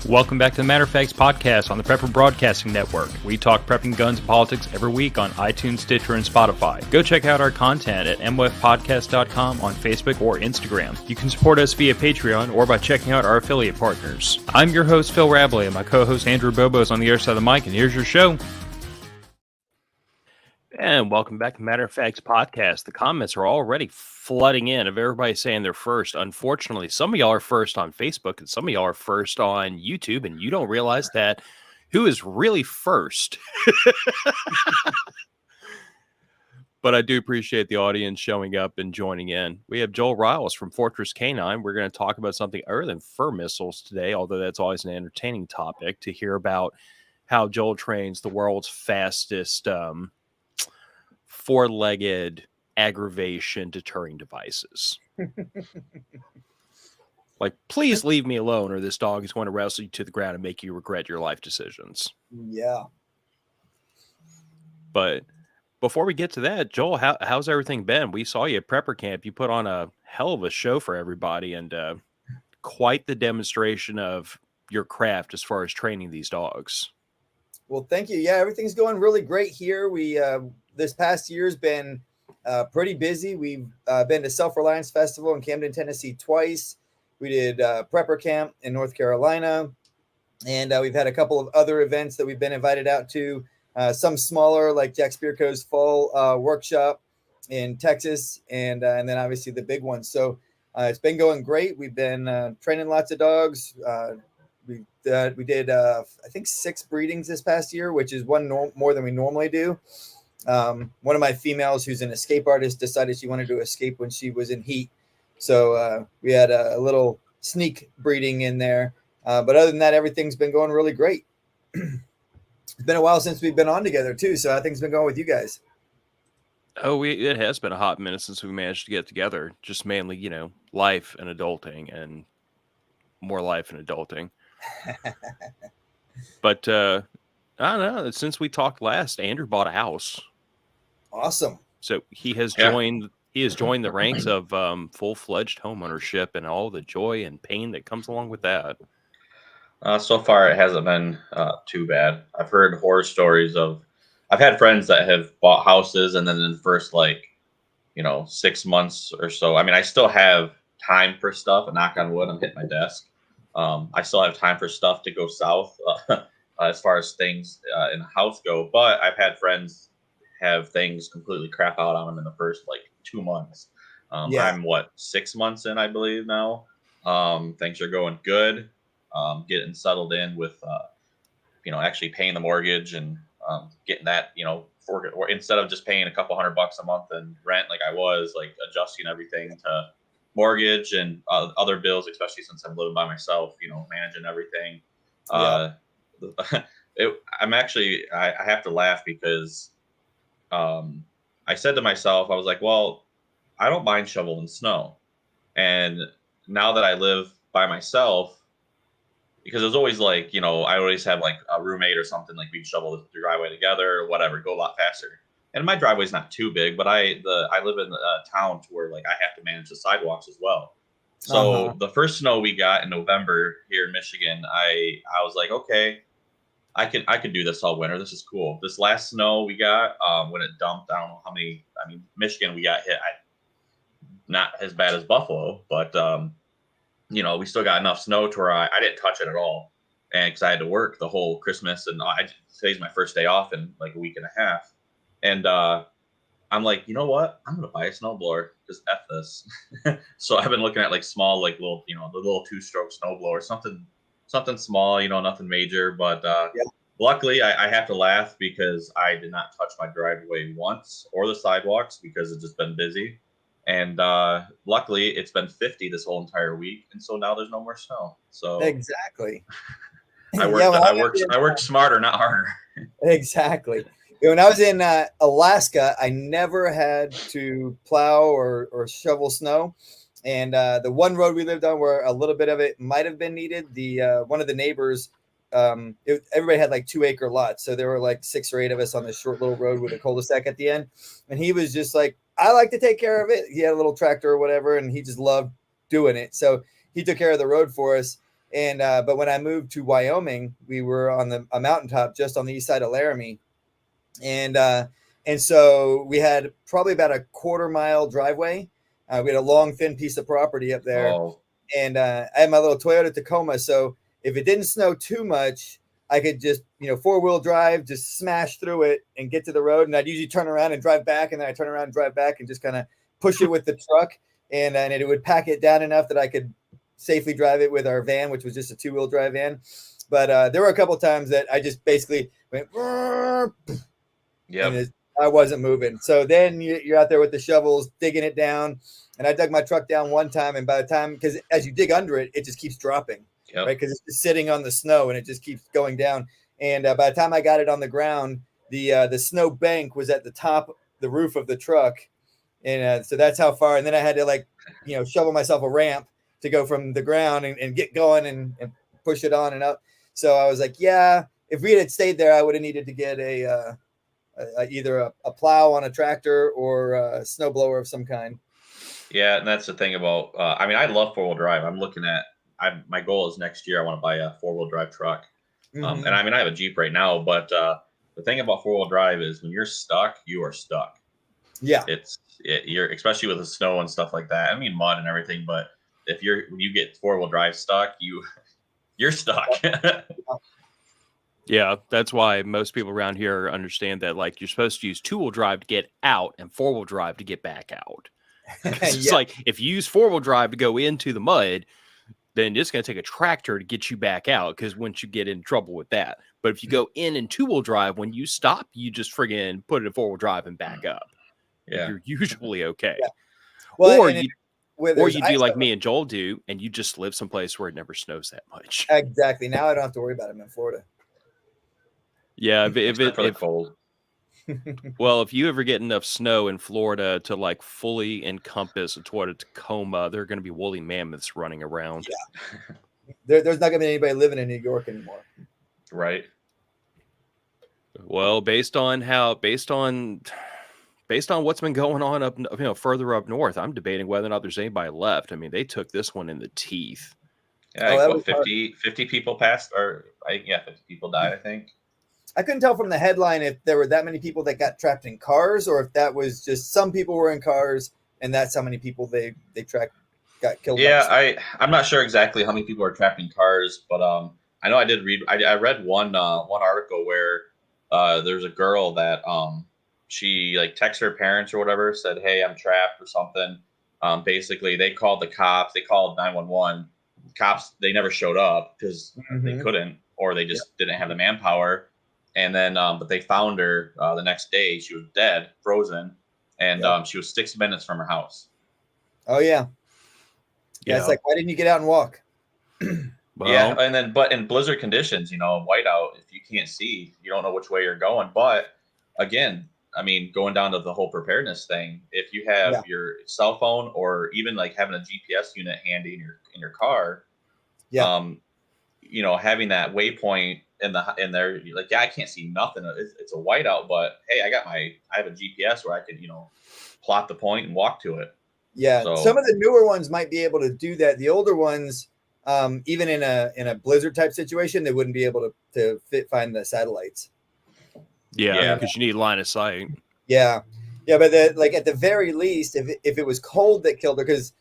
Welcome back to the Matter of Facts podcast on the Prepper Broadcasting Network. We talk prepping, guns, and politics every week on iTunes, Stitcher, and Spotify. Go check out our content at mwfpodcast.com on Facebook or Instagram. You can support us via Patreon or by checking out our affiliate partners. I'm your host, Phil Rabley, and my co-host, Andrew Bobo, is on the other side of the mic, and here's your show. And welcome back to Matter of Facts podcast. The comments are already flooding in of everybody saying they're first. Unfortunately, some of y'all are first on Facebook and some of y'all are first on YouTube, and you don't realize that who is really first. But I do appreciate the audience showing up and joining in. We have Joel Riles from Fortress K9. We're going to talk about something other than fur missiles today, although that's always an entertaining topic to hear about how Joel trains the world's fastest four-legged aggravation deterring devices. Like, please leave me alone or this dog is going to wrestle you to the ground and make you regret your life decisions. Yeah. But before we get to that, Joel, how's everything been? We saw you at Prepper Camp. You put on a hell of a show for everybody and quite the demonstration of your craft as far as training these dogs. Well, thank you. Yeah, everything's going really great here. We this past year's been pretty busy. We've been to Self-Reliance Festival in Camden, Tennessee twice. We did Prepper Camp in North Carolina. And we've had a couple of other events that we've been invited out to. Some smaller, like Jack Spirko's fall workshop in Texas. And then obviously the big one. So it's been going great. We've been training lots of dogs. We did, I think, 6 breedings this past year, which is one more than we normally do. One of my females who's an escape artist decided she wanted to escape when she was in heat. So we had a little sneak breeding in there. But other than that, everything's been going really great. It's been a while since we've been on together, too. So how things been going with you guys? Oh, it has been a hot minute since we managed to get together. Just mainly, life and adulting and more life and adulting. But I don't know. Since we talked last, Andrew bought a house. Awesome. So he has joined. He has joined the ranks of full-fledged homeownership and all the joy and pain that comes along with that. So far, it hasn't been too bad. I've heard horror stories I've had friends that have bought houses, and then in the first 6 months or so. I mean, I still have time for stuff. Knock on wood, I'm hitting my desk. I still have time for stuff to go south as far as things in the house go. But I've had friends have things completely crap out on them in the first 2 months. I'm 6 months in, I believe now. Things are going good. Getting settled in with, actually paying the mortgage and getting that, or instead of just paying a couple $100 a month in rent like I was, adjusting everything to mortgage and other bills, especially since I'm living by myself, managing everything. I have to laugh because I said to myself, I was like, well, I don't mind shoveling snow. And now that I live by myself, because it was always I always have a roommate or something, we'd shovel the driveway together or whatever, go a lot faster. And my driveway's not too big, but I live in a town to where I have to manage the sidewalks as well. So the first snow we got in November here in Michigan, I was like, okay, I could do this all winter. This is cool. This last snow we got, when it dumped, I don't know how many. I mean, Michigan we got hit. Not as bad as Buffalo, but we still got enough snow to where I didn't touch it at all, and because I had to work the whole Christmas, and today's my first day off in a week and a half. And I'm like, you know what? I'm gonna buy a snowblower. Just F this. So I've been looking at small, little, the little 2-stroke snowblower, something small, nothing major. But luckily, I have to laugh because I did not touch my driveway once or the sidewalks because it's just been busy. And luckily, it's been 50 this whole entire week, and so now there's no more snow. So exactly. I worked smarter, not harder. Exactly. When I was in Alaska, I never had to plow or shovel snow. And the one road we lived on where a little bit of it might have been needed, one of the neighbors, everybody had 2-acre lots. So there were 6 or 8 of us on this short little road with a cul-de-sac at the end. And he was just I like to take care of it. He had a little tractor or whatever, and he just loved doing it. So he took care of the road for us. And but when I moved to Wyoming, we were on a mountaintop just on the east side of Laramie, and so we had probably about a quarter-mile driveway. We had a long, thin piece of property up there, Oh, and I had my little Toyota Tacoma. So if it didn't snow too much, I could just, four-wheel drive, just smash through it and get to the road. And I'd usually turn around and drive back, and then I turn around and drive back and just kind of push it with the truck, and it would pack it down enough that I could safely drive it with our van, which was just a two-wheel drive van. But there were a couple of times that I just basically went, yep. and I wasn't moving. So then you're out there with the shovels, digging it down. And I dug my truck down one time, and by the time, because as you dig under it, it just keeps dropping, Yep. right? Because it's just sitting on the snow, and it just keeps going down. And by the time I got it on the ground, the snow bank was at the top, the roof of the truck, and so that's how far. And then I had to shovel myself a ramp to go from the ground and get going and push it on and up. So I was like, yeah, if we had stayed there, I would have needed to get either a plow on a tractor or a snowblower of some kind. Yeah, and that's the thing about. I love 4-wheel drive. I'm looking at. My goal is next year I want to buy a 4-wheel drive truck. Mm-hmm. And I have a Jeep right now, but the thing about 4-wheel drive is when you're stuck, you are stuck. Yeah, You're especially with the snow and stuff like that. I mean mud and everything, but when you get 4-wheel drive stuck, you're stuck. Yeah, that's why most people around here understand that like you're supposed to use 2-wheel drive to get out and 4-wheel drive to get back out. It's like if you use 4-wheel drive to go into the mud, then it's going to take a tractor to get you back out because once you get in trouble with that. But if you go in 2-wheel drive, when you stop, you just friggin' put it in 4-wheel drive and back up. Yeah, You're usually okay. Yeah. Well, or you do like me and Joel do, and you just live someplace where it never snows that much. Exactly. Now I don't have to worry about it in Florida. Yeah, the cold. Well, if you ever get enough snow in Florida to like fully encompass a Toyota Tacoma, there are going to be woolly mammoths running around. Yeah. There's not going to be anybody living in New York anymore. Right. Well, based on what's been going on up, further up north, I'm debating whether or not there's anybody left. I mean, they took this one in the teeth. Yeah, 50 people passed, 50 people died, I think. I couldn't tell from the headline if there were that many people that got trapped in cars or if that was just some people were in cars and that's how many people they got killed. Yeah, I'm not sure exactly how many people are trapped in cars, but I know I did read. I read one article where there's a girl that she like texted her parents or whatever, said, "Hey, I'm trapped" or something. Basically, they called the cops. They called 911. Cops, they never showed up because they couldn't, or they just didn't have the manpower. And then, but they found her the next day. She was dead, frozen, and she was 6 minutes from her house. Oh yeah. It's like, why didn't you get out and walk? Well, yeah, and then, but in blizzard conditions, whiteout, if you can't see, you don't know which way you're going. But again, I mean, going down to the whole preparedness thing, if you have your cell phone or even like having a GPS unit handy in your car, having that waypoint in there, you're like, I can't see nothing. It's a whiteout, but hey, I have a GPS where I could, plot the point and walk to it. Yeah, so some of the newer ones might be able to do that. The older ones, even in a blizzard type situation, they wouldn't be able to find the satellites. Yeah, because you need line of sight. Yeah, but at the very least, if it was cold that killed her, because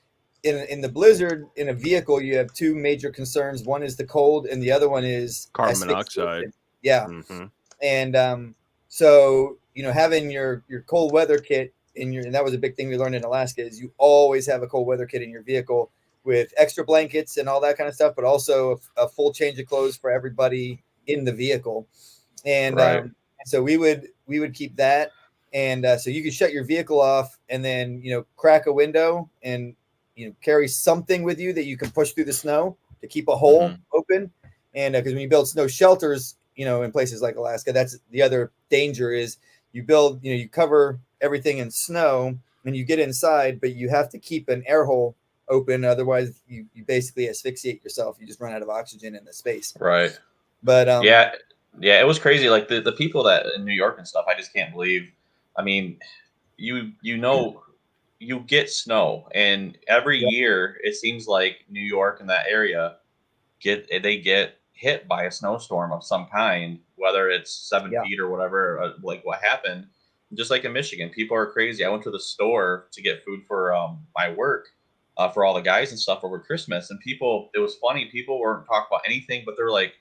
in the blizzard in a vehicle you have two major concerns. One is the cold, and the other one is carbon monoxide. Yeah, and so having your cold weather kit and that was a big thing we learned in Alaska is you always have a cold weather kit in your vehicle with extra blankets and all that kind of stuff, but also a full change of clothes for everybody in the vehicle. And so we would keep that. And so you could shut your vehicle off and then, crack a window and, carry something with you that you can push through the snow to keep a hole open. And because when you build snow shelters, in places like Alaska, that's the other danger is you build, you cover everything in snow and you get inside, but you have to keep an air hole open. Otherwise you basically asphyxiate yourself. You just run out of oxygen in the space. Right. But yeah, it was crazy. Like the people that in New York and stuff, I just can't believe. I mean, you get snow, and every year it seems like New York and that area get hit by a snowstorm of some kind, whether it's 7 feet or whatever, like what happened. Just like in Michigan, people are crazy. I went to the store to get food for my work, for all the guys and stuff over Christmas, and it was funny. People weren't talking about anything, but they're like,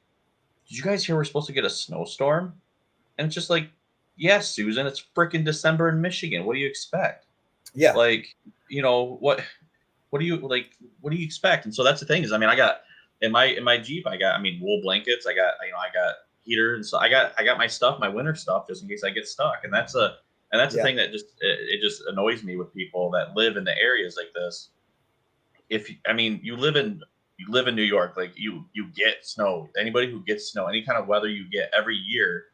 "Did you guys hear we're supposed to get a snowstorm?" And it's just like, "Yes, Susan, it's freaking December in Michigan. What do you expect?" Yeah. Like, what do you like? What do you expect? And so that's the thing is, I mean, I got in my Jeep, I got wool blankets, I got heater, and so I got my stuff, my winter stuff, just in case I get stuck. And that's the thing that it just annoys me with people that live in the areas like this. You live in New York, like you get snow. Anybody who gets snow, any kind of weather you get every year,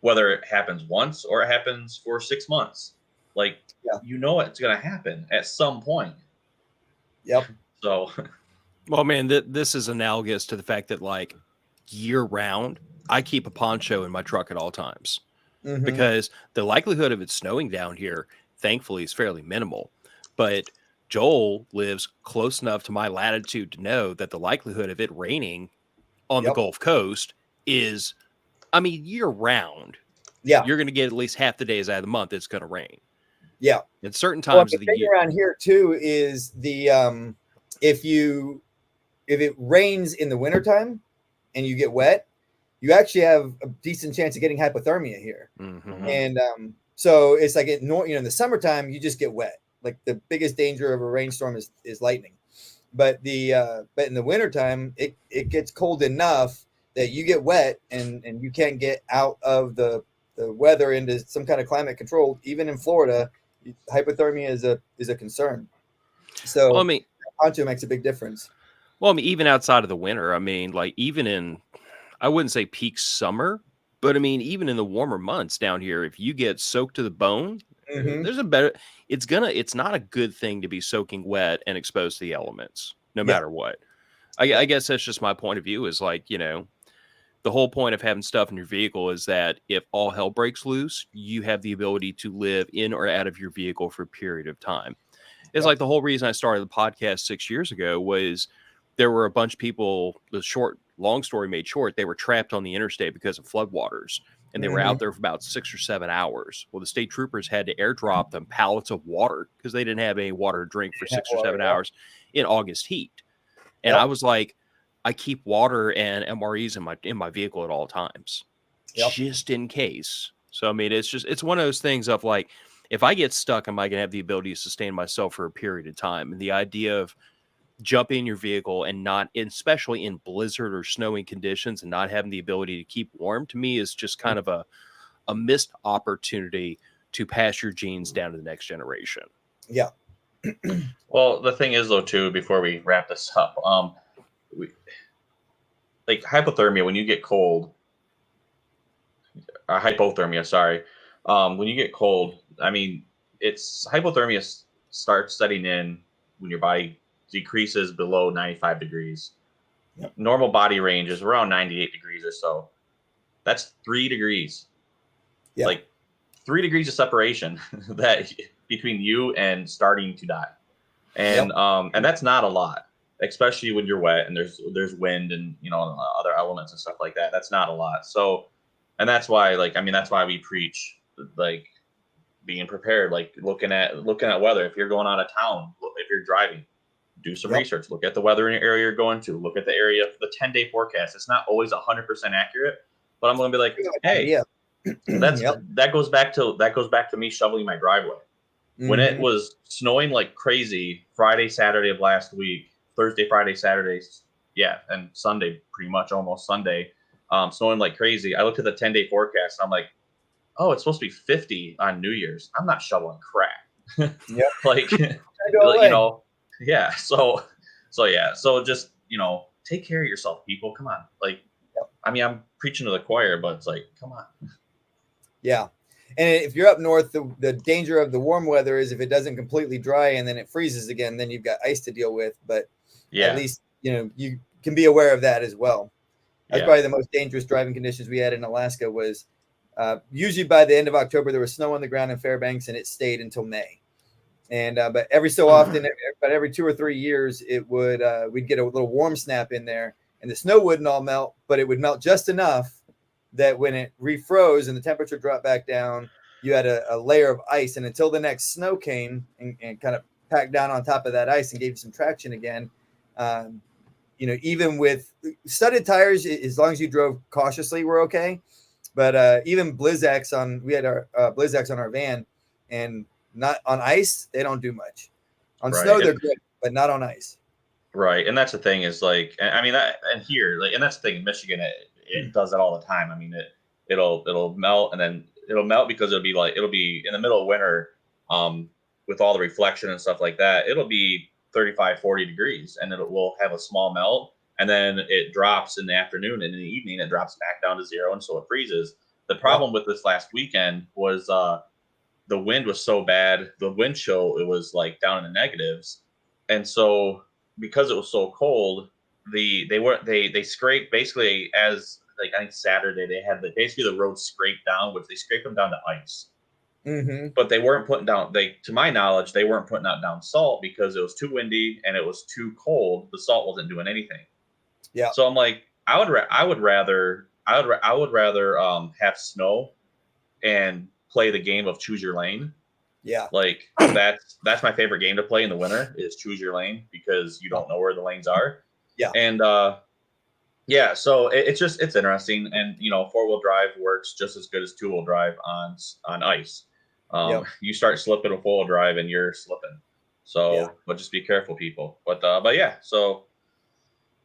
whether it happens once or it happens for 6 months, like it's going to happen at some point. Yep. So, well, man, this is analogous to the fact that like year round, I keep a poncho in my truck at all times because the likelihood of it snowing down here, thankfully, is fairly minimal. But Joel lives close enough to my latitude to know that the likelihood of it raining on the Gulf Coast is, year round. Yeah. You're going to get at least half the days out of the month it's going to rain. Yeah. At certain times of the year. Around here too is the if it rains in the wintertime and you get wet, you actually have a decent chance of getting hypothermia here. And so it's like in the summertime you just get wet. Like the biggest danger of a rainstorm is lightning. But in the wintertime it gets cold enough that you get wet and you can't get out of the weather into some kind of climate control. Even in Florida, hypothermia is a concern. So poncho makes a big difference. Well, even outside of the winter, like even in, I wouldn't say peak summer, but even in the warmer months down here, if you get soaked to the bone, there's it's not a good thing to be soaking wet and exposed to the elements, no matter what. I guess that's just my point of view is like, the whole point of having stuff in your vehicle is that if all hell breaks loose, you have the ability to live in or out of your vehicle for a period of time. It's like the whole reason I started the podcast 6 years ago was there were a bunch of people, long story made short, they were trapped on the interstate because of floodwaters. And they were out there for about 6 or 7 hours. Well, the state troopers had to airdrop them pallets of water because they didn't have any water to drink for 6 or 7 hours in August heat. And I was like, I keep water and MREs in my vehicle at all times, just in case. So, it's one of those things of like, if I get stuck, am I going to have the ability to sustain myself for a period of time? And the idea of jumping in your vehicle and not, especially in blizzard or snowing conditions, and not having the ability to keep warm, to me is just kind of a missed opportunity to pass your genes down to the next generation. Yeah. Well, the thing is though, too, before we wrap this up, like hypothermia, when you get cold, hypothermia, sorry. When you get cold, it's hypothermia starts setting in when your body decreases below 95 degrees. Yep. Normal body range is around 98 degrees or so. That's 3 degrees. Yeah. Like 3 degrees of separation that between you and starting to die. And and that's not a lot, especially when you're wet and there's wind and other elements and stuff like that. That's not a lot. So, and that's why that's why we preach like being prepared, like looking at weather. If you're going out of town, if you're driving, do some research. Look at the weather in your area you're going to. Look at the area, the 10-day forecast. It's not always 100% accurate, but I'm going to be like, hey, that goes back to me shoveling my driveway. When it was snowing like crazy Friday, Saturday of last week, Thursday, Friday, Saturday, and Sunday, pretty much almost Sunday, snowing like crazy. I looked at the 10-day forecast. And I'm like, oh, it's supposed to be 50 on New Year's. I'm not shoveling crap. Yeah. So just, take care of yourself, people. Come on. Like, I'm preaching to the choir, but it's like, come on. Yeah. And if you're up north, the danger of the warm weather is if it doesn't completely dry and then it freezes again, then you've got ice to deal with. But at least, you can be aware of that as well. That's probably the most dangerous driving conditions we had in Alaska was usually by the end of October, there was snow on the ground in Fairbanks and it stayed until May. And but every so often, about every 2 or 3 years, it would we'd get a little warm snap in there, and the snow wouldn't all melt, but it would melt just enough that when it refroze and the temperature dropped back down, you had a layer of ice. And until the next snow came and kind of packed down on top of that ice and gave you some traction again, even with studded tires, as long as you drove cautiously, we're okay. But even Blizzaks we had our Blizzaks on our van, and not on ice, they don't do much. On snow, they're good, but not on ice. Right, and that's the thing is like, I mean, and here, like, and that's the thing in Michigan, it does that all the time. I mean, it'll melt, and then it'll melt because it'll be in the middle of winter, with all the reflection and stuff like that. It'll be 35, 40 degrees, and we'll have a small melt, and then it drops in the afternoon, and in the evening it drops back down to zero, and so it freezes. The problem with this last weekend was the wind was so bad, the wind chill, it was like down in the negatives, and so because it was so cold, they scraped basically, as like I think Saturday they had basically the roads scraped down, which they scraped them down to ice. Mm-hmm. But they weren't putting down, to my knowledge, they weren't putting down salt because it was too windy and it was too cold. The salt wasn't doing anything. Yeah. So I'm like, I would rather have snow and play the game of choose your lane. Yeah. Like that's my favorite game to play in the winter is choose your lane, because you don't know where the lanes are. Yeah. And yeah, so it's interesting, and four-wheel drive works just as good as two-wheel drive on ice. You start slipping a four-wheel drive and you're slipping. So, but just be careful, people. But yeah. So,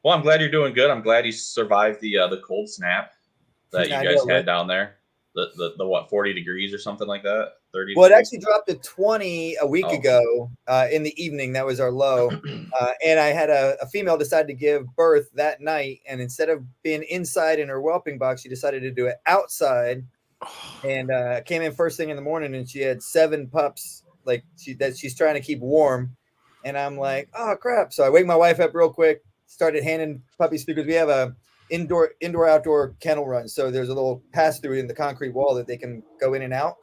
well, I'm glad you're doing good. I'm glad you survived the cold snap that you guys had down there. The what, 40 degrees or something like that? 30. Well, it actually dropped to 20 a week ago in the evening. That was our low. And I had a female decide to give birth that night. And instead of being inside in her whelping box, she decided to do it outside. And came in first thing in the morning, and she had 7 pups that she's trying to keep warm. And I'm like, oh, crap. So I wake my wife up real quick, started handing puppies because we have a indoor-outdoor kennel run. So there's a little pass-through in the concrete wall that they can go in and out.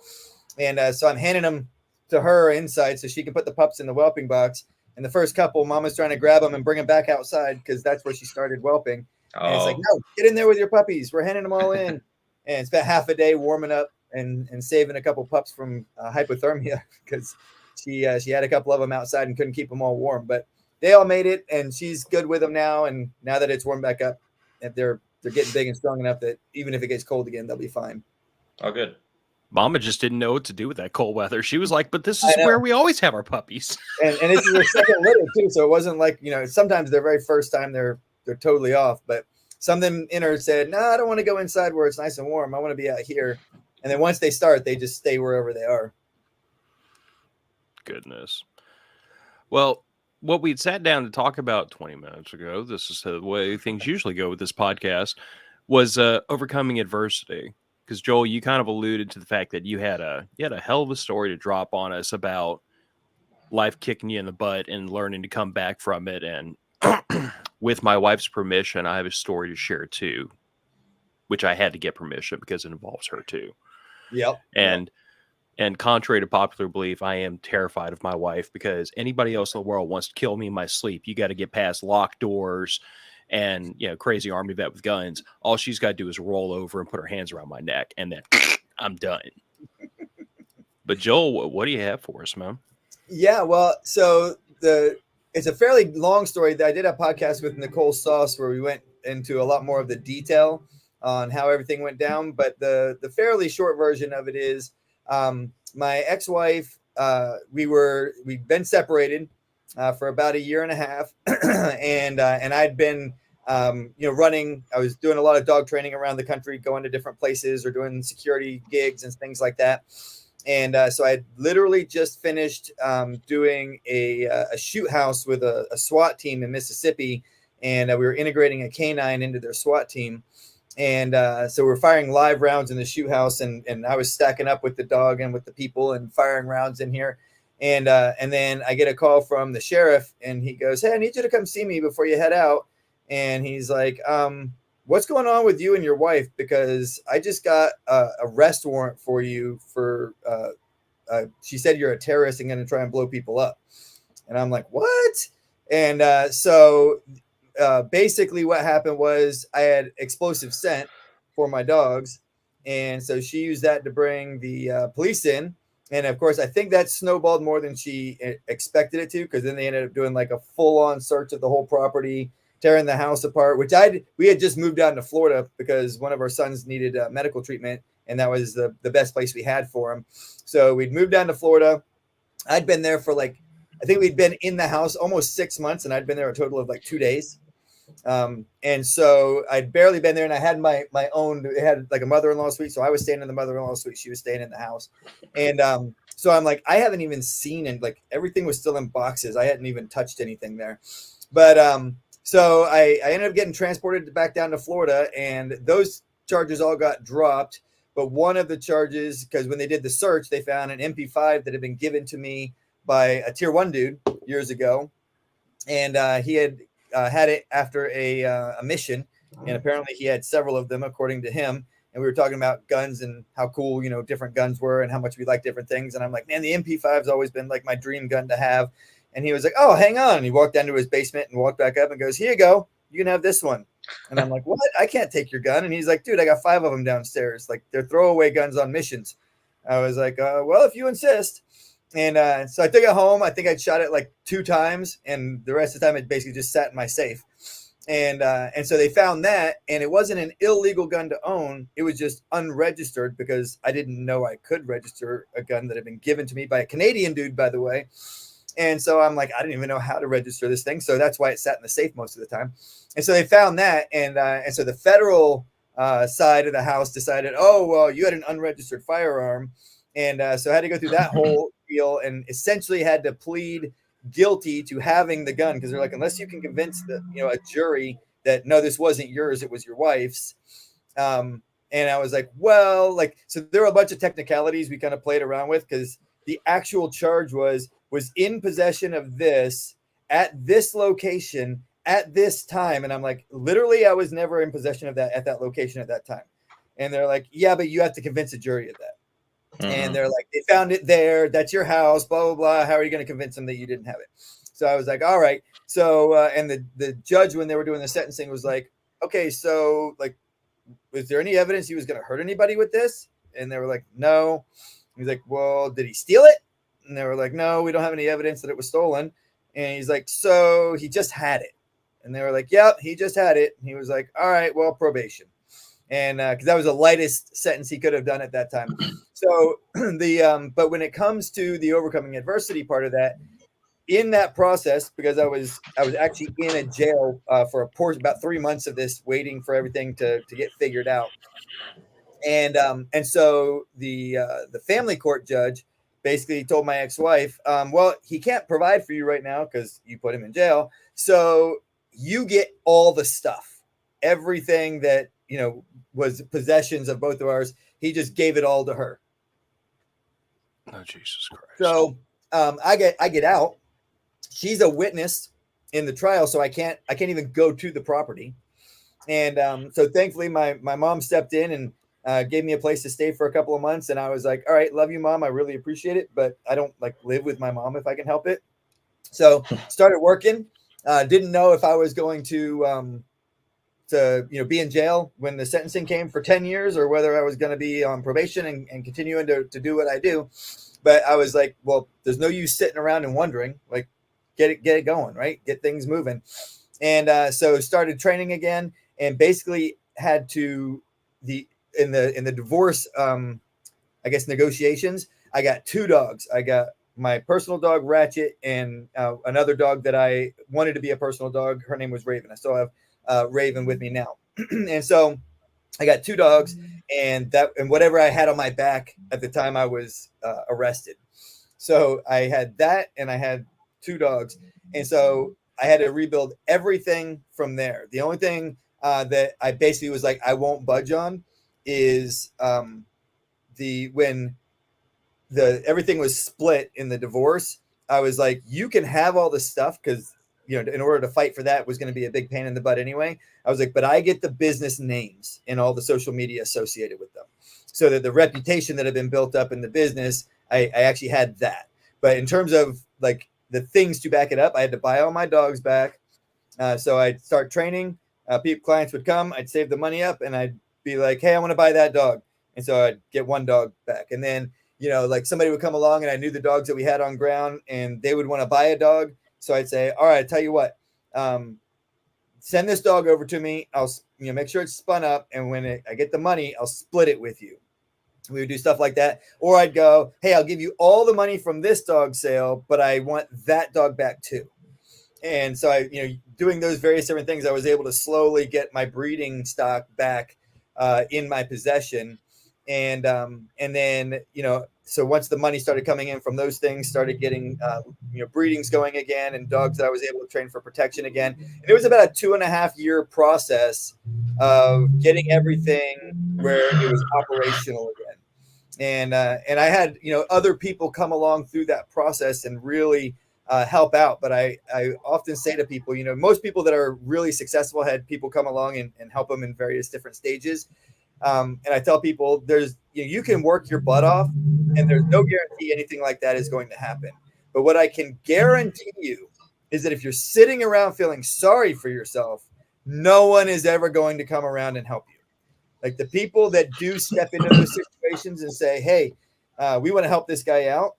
And so I'm handing them to her inside so she can put the pups in the whelping box. And the first couple, Mama's trying to grab them and bring them back outside because that's where she started whelping. And it's like, no, get in there with your puppies. We're handing them all in. And spent half a day warming up and saving a couple pups from hypothermia because she had a couple of them outside and couldn't keep them all warm. But they all made it, and she's good with them now. And now that it's warmed back up, they're getting big and strong enough that even if it gets cold again, they'll be fine. Oh, good. Mama just didn't know what to do with that cold weather. She was like, but this is where we always have our puppies. And this is their second litter too. So it wasn't like, sometimes their very first time they're totally off, but something in her said, no, I don't want to go inside where it's nice and warm. I want to be out here. And then once they start, they just stay wherever they are. Goodness. Well, what we'd sat down to talk about 20 minutes ago, this is the way things usually go with this podcast, was overcoming adversity. Because Joel, you kind of alluded to the fact that you had a hell of a story to drop on us about life kicking you in the butt and learning to come back from it. And with my wife's permission, I have a story to share too, which I had to get permission because it involves her too. Yep. And contrary to popular belief, I am terrified of my wife because anybody else in the world wants to kill me in my sleep. You got to get past locked doors and, crazy army vet with guns. All she's got to do is roll over and put her hands around my neck, and then I'm done. But Joel, what do you have for us, man? Yeah, well, so it's a fairly long story. I did a podcast with Nicole Sauce where we went into a lot more of the detail on how everything went down. But the fairly short version of it is my ex-wife, we'd been separated for about a year and a half. and I'd been, running, I was doing a lot of dog training around the country, going to different places or doing security gigs and things like that. And so I literally just finished doing a shoot house with a SWAT team in Mississippi. And we were integrating a canine into their SWAT team. And so we're firing live rounds in the shoot house. And I was stacking up with the dog and with the people and firing rounds in here. And then I get a call from the sheriff, and he goes, hey, I need you to come see me before you head out. And he's like, what's going on with you and your wife? Because I just got a arrest warrant for you for, she said you're a terrorist and going to try and blow people up. And I'm like, what? And so basically what happened was I had explosive scent for my dogs. And so she used that to bring the police in. And of course, I think that snowballed more than she expected it to, because then they ended up doing like a full-on search of the whole property, tearing the house apart, which we had just moved down to Florida because one of our sons needed medical treatment, and that was the best place we had for him. So we'd moved down to Florida. I'd been there for I think we'd been in the house almost 6 months, and I'd been there a total of 2 days. And so I'd barely been there, and I had my own, it had like a mother-in-law suite. So I was staying in the mother-in-law suite. She was staying in the house. And, so I'm like, I haven't even seen, and everything was still in boxes. I hadn't even touched anything there. But, so I ended up getting transported back down to Florida, and those charges all got dropped. But one of the charges, because when they did the search, they found an MP5 that had been given to me by a tier 1 dude years ago. And, he had, had it after a mission, and apparently he had several of them, according to him. And we were talking about guns and how cool, different guns were and how much we like different things. And I'm like, man, the MP5's always been my dream gun to have. And he was like, oh, hang on. And he walked down to his basement and walked back up and goes, here you go. You can have this one. And I'm like, what? I can't take your gun. And he's like, dude, I got 5 of them downstairs. They're throwaway guns on missions. I was like, well, if you insist. And so I took it home. I think I'd shot it 2 times, and the rest of the time it basically just sat in my safe. And so they found that, and it wasn't an illegal gun to own. It was just unregistered, because I didn't know I could register a gun that had been given to me by a Canadian dude, by the way. And so I'm like, I didn't even know how to register this thing. So that's why it sat in the safe most of the time. And so they found that. And so the federal side of the house decided, oh, well, you had an unregistered firearm. And so I had to go through that whole deal, and essentially had to plead guilty to having the gun, because they're like, unless you can convince a jury that no, this wasn't yours, it was your wife's. And I was like, well, so there were a bunch of technicalities we kind of played around with, because the actual charge was in possession of this at this location at this time. And I'm like, literally, I was never in possession of that at that location at that time. And they're like, yeah, but you have to convince a jury of that. Mm-hmm. And they're like, they found it there. That's your house, blah, blah, blah. How are you going to convince them that you didn't have it? So I was like, all right. So, and the judge, when they were doing the sentencing, was like, okay, so was there any evidence he was going to hurt anybody with this? And they were like, no. He's like, well, did he steal it? And they were like, no, we don't have any evidence that it was stolen. And he's like, so he just had it. And they were like, yep, he just had it. And he was like, all right, well, probation. And because that was the lightest sentence he could have done at that time. So but when it comes to the overcoming adversity part of that, in that process, because I was actually in a jail for a portion, about 3 months of this, waiting for everything to get figured out. And so the family court judge basically told my ex-wife, well, he can't provide for you right now because you put him in jail. So you get all the stuff, everything that, was possessions of both of ours. He just gave it all to her. Oh, Jesus Christ. So I get out. She's a witness in the trial, so I can't even go to the property. And so thankfully my mom stepped in and gave me a place to stay for a couple of months. And I was like, all right, love you, Mom. I really appreciate it, but I don't live with my mom if I can help it. So started working. Didn't know if I was going to be in jail when the sentencing came for 10 years, or whether I was going to be on probation and continuing to do what I do. But I was like, well, there's no use sitting around and wondering, get it going, right? Get things moving. And so started training again, and basically had to in the divorce, I guess, negotiations, I got 2 dogs. I got my personal dog, Ratchet, and another dog that I wanted to be a personal dog. Her name was Raven. I still have Raven with me now. And so I got 2 dogs, and whatever I had on my back at the time I was arrested. So I had that, and I had 2 dogs. And so I had to rebuild everything from there. The only thing that I basically was like, I won't budge on is when everything was split in the divorce. I was like, you can have all this stuff, because in order to fight for that was going to be a big pain in the butt anyway. I was like, but I get the business names and all the social media associated with them, so that the reputation that had been built up in the business, I actually had that. But in terms of the things to back it up, I had to buy all my dogs back. So I'd start training. Clients would come. I'd save the money up, and I'd be like, "Hey, I want to buy that dog," and so I'd get one dog back. And then like somebody would come along, and I knew the dogs that we had on ground, and they would want to buy a dog. So I'd say, "All right, I tell you what, send this dog over to me. I'll make sure it's spun up, and when I get the money, I'll split it with you." We would do stuff like that. Or I'd go, "Hey, I'll give you all the money from this dog sale, but I want that dog back too." And so doing those various different things, I was able to slowly get my breeding stock back in my possession. And then, so once the money started coming in from those things, started getting, breedings going again, and dogs that I was able to train for protection again. And it was about a 2.5-year process of getting everything where it was operational again. And I had, other people come along through that process and really help out. But I often say to people, most people that are really successful had people come along and help them in various different stages. And I tell people you can work your butt off, and there's no guarantee anything like that is going to happen. But what I can guarantee you is that if you're sitting around feeling sorry for yourself, no one is ever going to come around and help you. Like the people that do step into those situations and say, "Hey, we want to help this guy out,"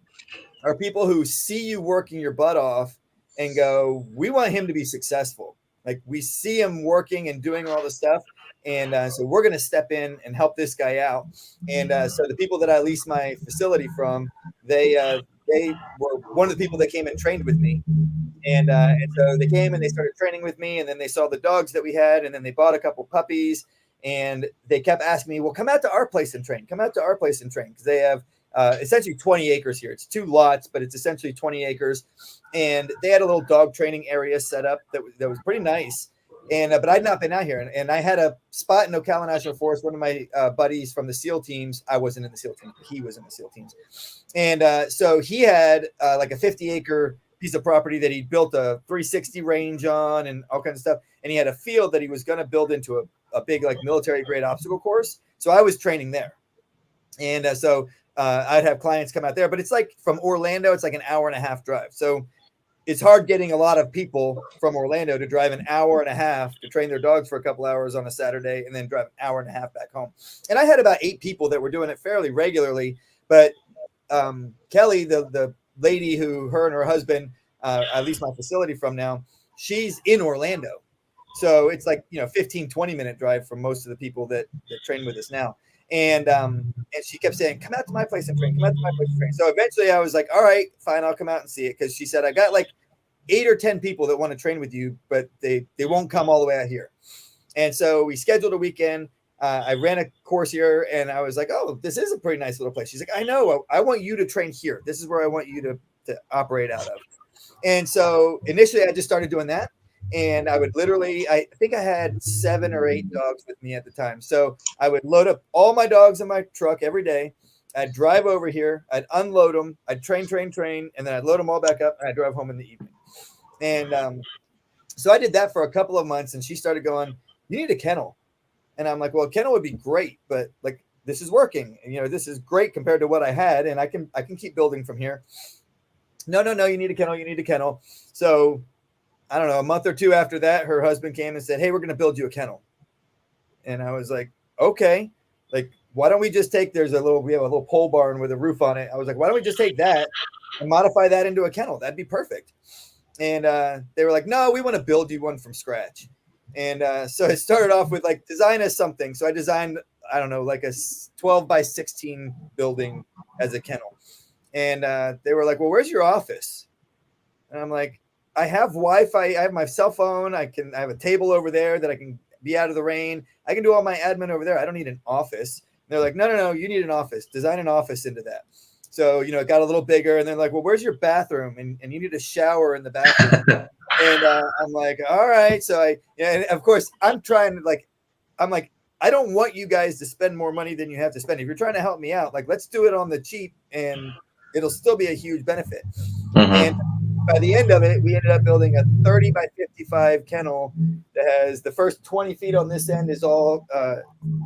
are people who see you working your butt off and go, "We want him to be successful. Like we see him working and doing all the stuff. And so we're going to step in and help this guy out." And so the people that I leased my facility from, they were one of the people that came and trained with me. And so they came and they started training with me, and then they saw the dogs that we had, and then they bought a couple puppies, and they kept asking me, "Well, come out to our place and train. Come out to our place and train," because they have essentially 20 acres here. It's 2 lots, but it's essentially 20 acres. And they had a little dog training area set up that was pretty nice. And but I'd not been out here, and I had a spot in Ocala National Forest. One of my buddies from the SEAL teams, I wasn't in the SEAL teams, but he was in the SEAL teams. And so he had like a 50-acre piece of property that he built a 360 range on and all kinds of stuff. And he had a field that he was going to build into a big like military grade obstacle course. So I was training there. And so I'd have clients come out there, but it's like from Orlando, it's like an 1.5-hour drive. So it's hard getting a lot of people from Orlando to drive an 1.5 hours to train their dogs for a couple hours on a Saturday and then drive an 1.5 hours back home. And I had about 8 people that were doing it fairly regularly. But Kelly, the lady who her and her husband, I lease my facility from now, she's in Orlando. So it's like, 15-20 minute drive from most of the people that train with us now. And she kept saying, "Come out to my place and train, come out to my place and train." So eventually I was like, "All right, fine, I'll come out and see it." Because she said, "I got like 8 or 10 people that want to train with you, but they won't come all the way out here." And so we scheduled a weekend. I ran a course here, and I was like, "Oh, this is a pretty nice little place." She's like, "I know. I want you to train here. This is where I want you to operate out of." And so initially I just started doing that. And I would I think I had 7 or 8 dogs with me at the time. So I would load up all my dogs in my truck every day. I'd drive over here. I'd unload them. I'd train. And then I'd load them all back up, and I'd drive home in the evening. And so I did that for a couple of months, and she started going, "You need a kennel." And I'm like, "Well, a kennel would be great, but like this is working. And, this is great compared to what I had, and I can keep building from here." No, you need a kennel. You need a kennel. So I don't know, a month or 2 after that, her husband came and said, "Hey, we're going to build you a kennel." And I was like, "Okay, like, why don't we just we have a little pole barn with a roof on it." I was like, "Why don't we just take that and modify that into a kennel? That'd be perfect." And they were like, "No, we want to build you one from scratch." And so I started off with like, design us something. So I designed, I don't know, like a 12 by 16 building as a kennel. And they were like, "Well, where's your office?" And I'm like, "I have Wi-Fi. I have my cell phone. I have a table over there that I can be out of the rain. I can do all my admin over there. I don't need an office." And they're like, No, you need an office. Design an office into that." So, it got a little bigger, and they're like, "Well, where's your bathroom? And you need a shower in the bathroom." And I'm like, "All right." So and of course I'm trying to I'm like, "I don't want you guys to spend more money than you have to spend. If you're trying to help me out, like, let's do it on the cheap, and it'll still be a huge benefit." Mm-hmm. And by the end of it, we ended up building a 30 by 55 kennel that has the first 20 feet on this end is all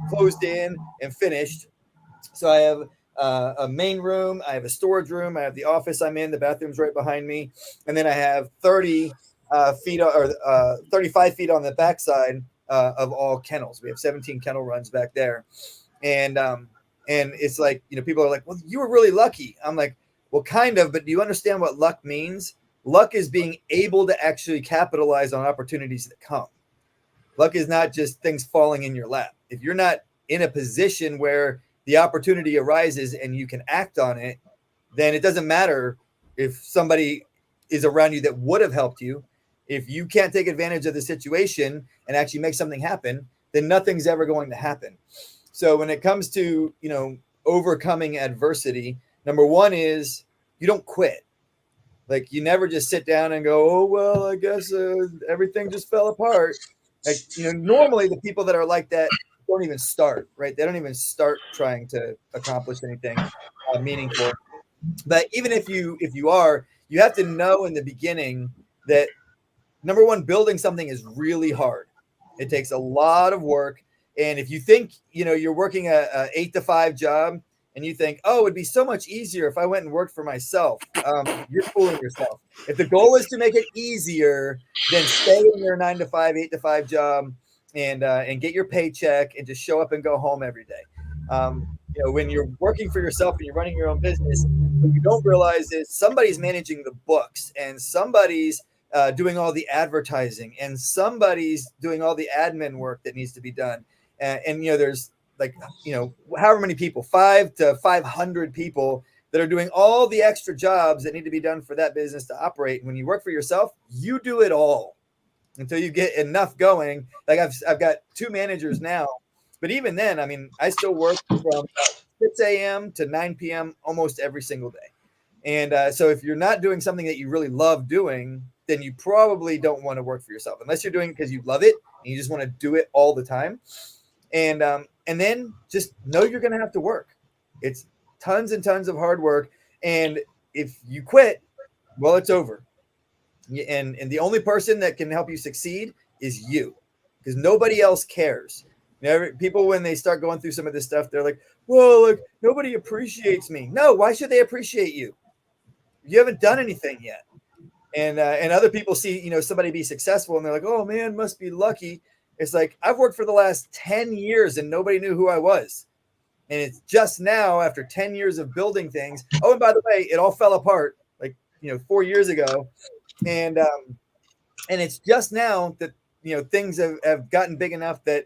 closed in and finished. So I have a main room, I have a storage room, I have the office I'm in, the bathroom's right behind me, and then I have 30 feet or 35 feet on the backside of all kennels. We have 17 kennel runs back there, and it's like, people are like, well, you were really lucky. I'm like, well, kind of, but do you understand what luck means? Luck is being able to actually capitalize on opportunities that come. Luck is not just things falling in your lap. If you're not in a position where the opportunity arises and you can act on it, then it doesn't matter if somebody is around you that would have helped you. If you can't take advantage of the situation and actually make something happen, then nothing's ever going to happen. So when it comes to, overcoming adversity, number one is you don't quit. Like, you never just sit down and go, oh, well, I guess everything just fell apart. Like, normally the people that are like that don't even start, right? They don't even start trying to accomplish anything meaningful. But even if you are, you have to know in the beginning that, number one, building something is really hard. It takes a lot of work. And if you think, you're working a 8-to-5 job, and you think, oh, it'd be so much easier if I went and worked for myself, you're fooling yourself. If the goal is to make it easier, then stay in your 9-to-5, 8-to-5 job and get your paycheck and just show up and go home every day. When you're working for yourself and you're running your own business, what you don't realize is somebody's managing the books, and somebody's doing all the advertising, and somebody's doing all the admin work that needs to be done. And there's like, however many people, 5 to 500 people that are doing all the extra jobs that need to be done for that business to operate. When you work for yourself, you do it all until you get enough going. Like I've got 2 managers now, but even then, I mean, I still work from 6 a.m. to 9 p.m. almost every single day. And so if you're not doing something that you really love doing, then you probably don't want to work for yourself, unless you're doing it because you love it and you just want to do it all the time. And then just know you're going to have to work. It's tons and tons of hard work. And if you quit, well, it's over. And the only person that can help you succeed is you, because nobody else cares. People, when they start going through some of this stuff, they're like, well, like, nobody appreciates me. No, why should they appreciate you? You haven't done anything yet. And other people see, somebody be successful and they're like, oh man, must be lucky. It's like, I've worked for the last 10 years and nobody knew who I was. And it's just now, after 10 years of building things. Oh, and by the way, it all fell apart like, 4 years ago. And it's just now that, things have gotten big enough that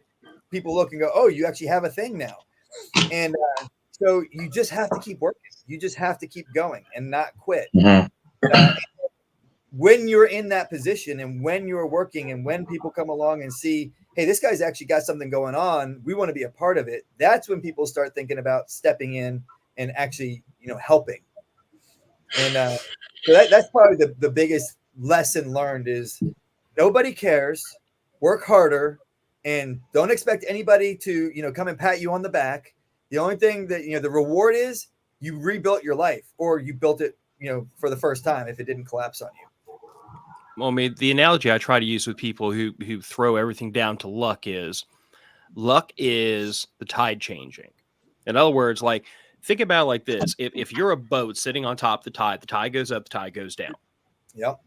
people look and go, oh, you actually have a thing now. And so you just have to keep working. You just have to keep going and not quit. Mm-hmm. When you're in that position and when you're working and when people come along and see, hey, this guy's actually got something going on, we want to be a part of it. That's when people start thinking about stepping in and actually, helping. And so that's probably the biggest lesson learned is nobody cares, work harder, and don't expect anybody to, come and pat you on the back. The only thing that, the reward is you rebuilt your life, or you built it, for the first time if it didn't collapse on you. Well, I mean, the analogy I try to use with people who throw everything down to luck is the tide changing. In other words, like, think about it like this. If you're a boat sitting on top of the tide goes up, the tide goes down. Yep.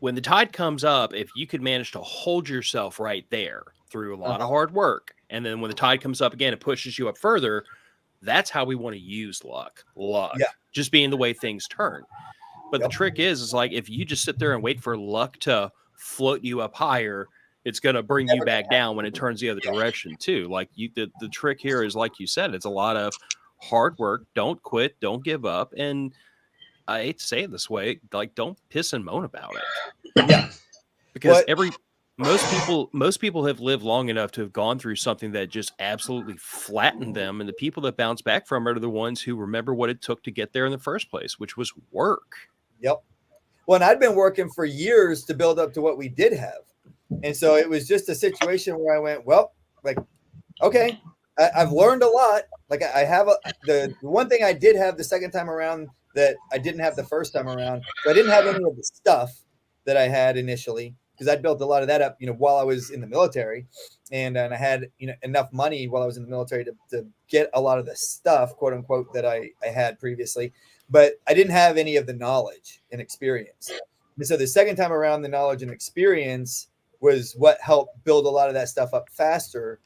When the tide comes up, if you could manage to hold yourself right there through a lot of hard work, and then when the tide comes up again, it pushes you up further, that's how we want to use luck. Yeah. Just being the way things turn. But the trick is like, if you just sit there and wait for luck to float you up higher, it's going to bring you back down when it turns the other direction too. Like the trick here is, like you said, it's a lot of hard work. Don't quit. Don't give up. And I hate to say it this way, like, don't piss and moan about it. Yeah. Because most people have lived long enough to have gone through something that just absolutely flattened them. And the people that bounce back from it are the ones who remember what it took to get there in the first place, which was work. Yep. Well, and I'd been working for years to build up to what we did have. And so it was just a situation where I went, well, like, okay, I've learned a lot. Like, I have the one thing I did have the second time around that I didn't have the first time around. So I didn't have any of the stuff that I had initially, because I'd built a lot of that up, while I was in the military, and I had, enough money while I was in the military to get a lot of the stuff, quote unquote, that I had previously, but I didn't have any of the knowledge and experience. And so the second time around, the knowledge and experience was what helped build a lot of that stuff up faster.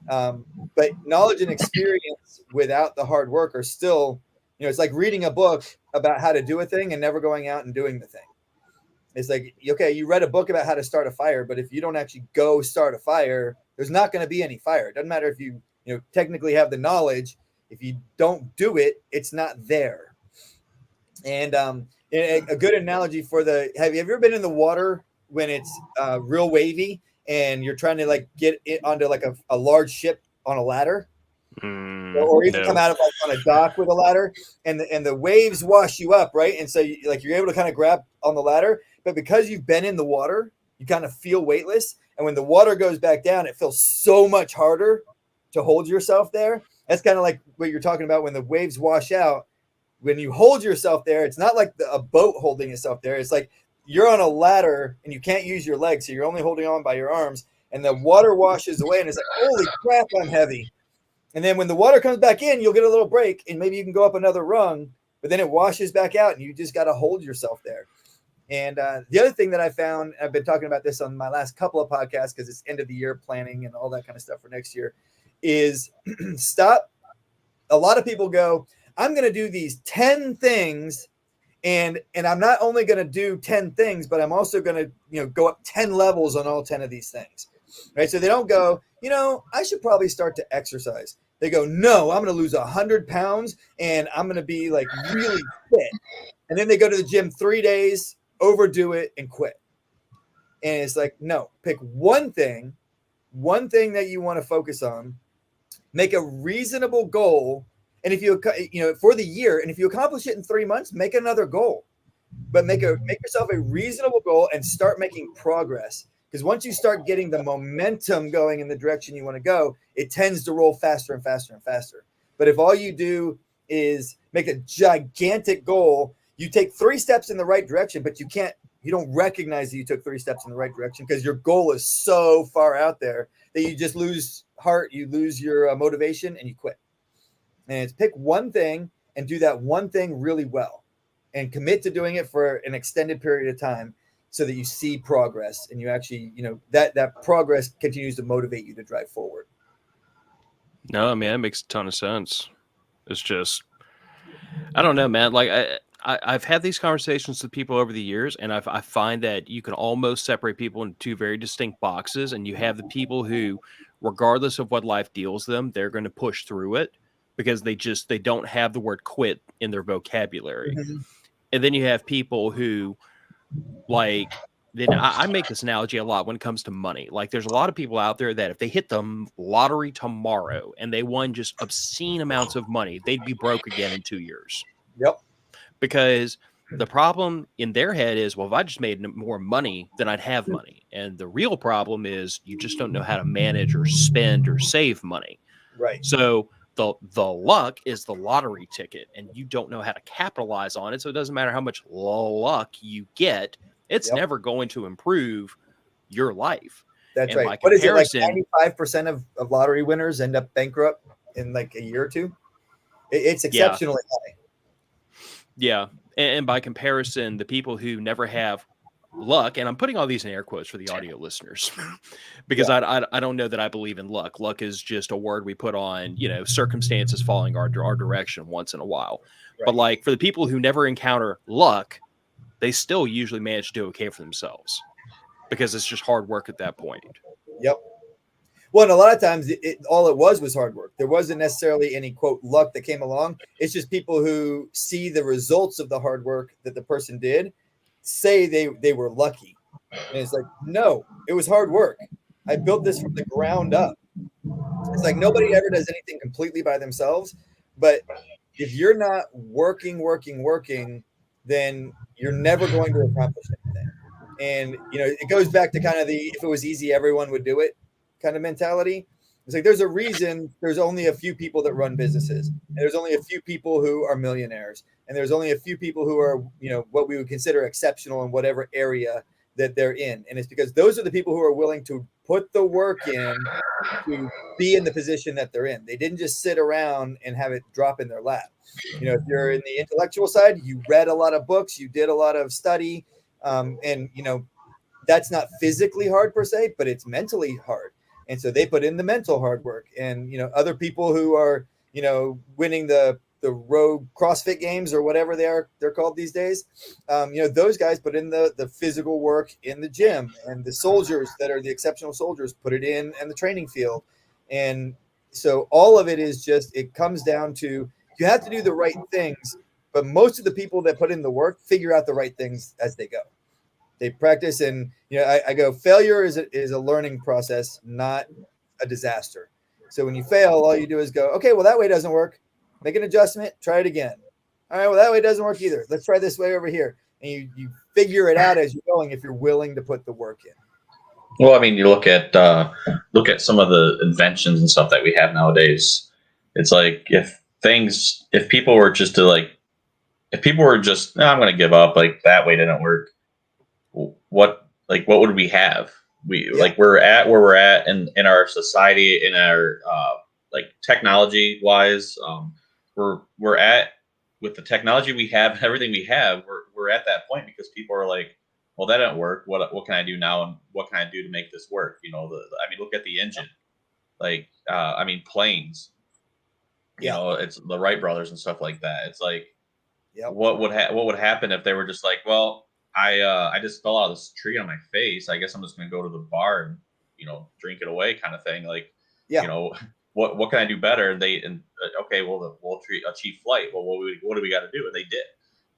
But knowledge and experience without the hard work are still, it's like reading a book about how to do a thing and never going out and doing the thing. It's like, okay, you read a book about how to start a fire, but if you don't actually go start a fire, there's not going to be any fire. It doesn't matter if you technically have the knowledge. If you don't do it, it's not there. And a good analogy for have you ever been in the water when it's real wavy and you're trying to like get it onto like a large ship on a ladder? Or even come out of like on a dock with a ladder, and the waves wash you up, right? And so you're able to kind of grab on the ladder, but because you've been in the water, you kind of feel weightless. And when the water goes back down, it feels so much harder to hold yourself there. That's kind of like what you're talking about when the waves wash out. When you hold yourself there, it's not like a boat holding itself there. It's like you're on a ladder and you can't use your legs, so you're only holding on by your arms. And the water washes away, and it's like, holy crap, I'm heavy. And then when the water comes back in, you'll get a little break, and maybe you can go up another rung, but then it washes back out, and you just got to hold yourself there. And the other thing that I found, I've been talking about this on my last couple of podcasts because it's end of the year planning and all that kind of stuff for next year, is stop. A lot of people go, I'm going to do these 10 things, and I'm not only going to do 10 things, but I'm also going to go up 10 levels on all 10 of these things. Right? So they don't go, I should probably start to exercise. They go, no, I'm going to lose 100 pounds and I'm going to be like really fit. And then they go to the gym 3 days, overdo it, and quit. And it's like, no, pick one thing that you want to focus on, make a reasonable goal. And if you for the year, and if you accomplish it in 3 months, make another goal, but make yourself a reasonable goal and start making progress. Because once you start getting the momentum going in the direction you want to go, it tends to roll faster and faster and faster. But if all you do is make a gigantic goal, you take 3 steps in the right direction, but you don't recognize that you took 3 steps in the right direction because your goal is so far out there that you just lose heart, you lose your motivation, and you quit. And it's pick one thing and do that one thing really well and commit to doing it for an extended period of time, so that you see progress and you actually, that progress continues to motivate you to drive forward. No, man, that makes a ton of sense. It's just, I don't know, man. Like I've had these conversations with people over the years, and I find that you can almost separate people into 2 very distinct boxes. And you have the people who, regardless of what life deals them, they're going to push through it because they don't have the word quit in their vocabulary. Mm-hmm. And then you have people who, like, then I make this analogy a lot when it comes to money. Like, there's a lot of people out there that if they hit the lottery tomorrow and they won just obscene amounts of money, they'd be broke again in 2 years. Yep. Because the problem in their head is, well, if I just made more money, then I'd have money. And the real problem is you just don't know how to manage or spend or save money. Right. So the luck is the lottery ticket, and you don't know how to capitalize on it. So it doesn't matter how much luck you get. It's never going to improve your life. That's and right. What is it, like 95% of lottery winners end up bankrupt in like a year or two? It's exceptionally high. Yeah. And by comparison, the people who never have luck, and I'm putting all these in air quotes for the audio listeners, because I don't know that I believe in luck. Luck is just a word we put on, circumstances falling our direction once in a while. Right. But like for the people who never encounter luck, they still usually manage to do okay for themselves because it's just hard work at that point. Yep. Well, and a lot of times all it was hard work. There wasn't necessarily any, quote, luck that came along. It's just people who see the results of the hard work that the person did say they were lucky. And it's like, no, it was hard work. I built this from the ground up. It's like nobody ever does anything completely by themselves. But if you're not working, then you're never going to accomplish anything. And, it goes back to kind of the, if it was easy, everyone would do it kind of mentality. It's like, there's a reason there's only a few people that run businesses, and there's only a few people who are millionaires, and there's only a few people who are, what we would consider exceptional in whatever area that they're in. And it's because those are the people who are willing to put the work in to be in the position that they're in. They didn't just sit around and have it drop in their lap. If you're in the intellectual side, you read a lot of books, you did a lot of study, And that's not physically hard per se, but it's mentally hard. And so they put in the mental hard work. And other people who are winning the rogue CrossFit games or whatever they're called these days, those guys put in the physical work in the gym, and the soldiers that are the exceptional soldiers put it in the training field. And so all of it is just, it comes down to, you have to do the right things, but most of the people that put in the work figure out the right things as they go. They practice, and I go, failure is a learning process, not a disaster. So when you fail, all you do is go, okay, well, that way doesn't work. Make an adjustment, try it again. All right, well, that way doesn't work either. Let's try this way over here. And you figure it out as you're going, if you're willing to put the work in. Well, I mean, you look at some of the inventions and stuff that we have nowadays. It's like if people were just I'm going to give up, like that way didn't work. What would we have? We're at where we're at in our society, in our technology wise. We're at, with the technology we have and everything we have, we're at that point because people are like, well, that didn't work. What can I do now, and what can I do to make this work? Look at the engine. Planes. It's the Wright brothers and stuff like that. It's like, what would happen if they were just like, well, I just fell out of this tree on my face. I guess I'm just going to go to the bar and drink it away, kind of thing. What can I do better? Okay, well, we'll achieve flight. Well, what do we got to do? And they did.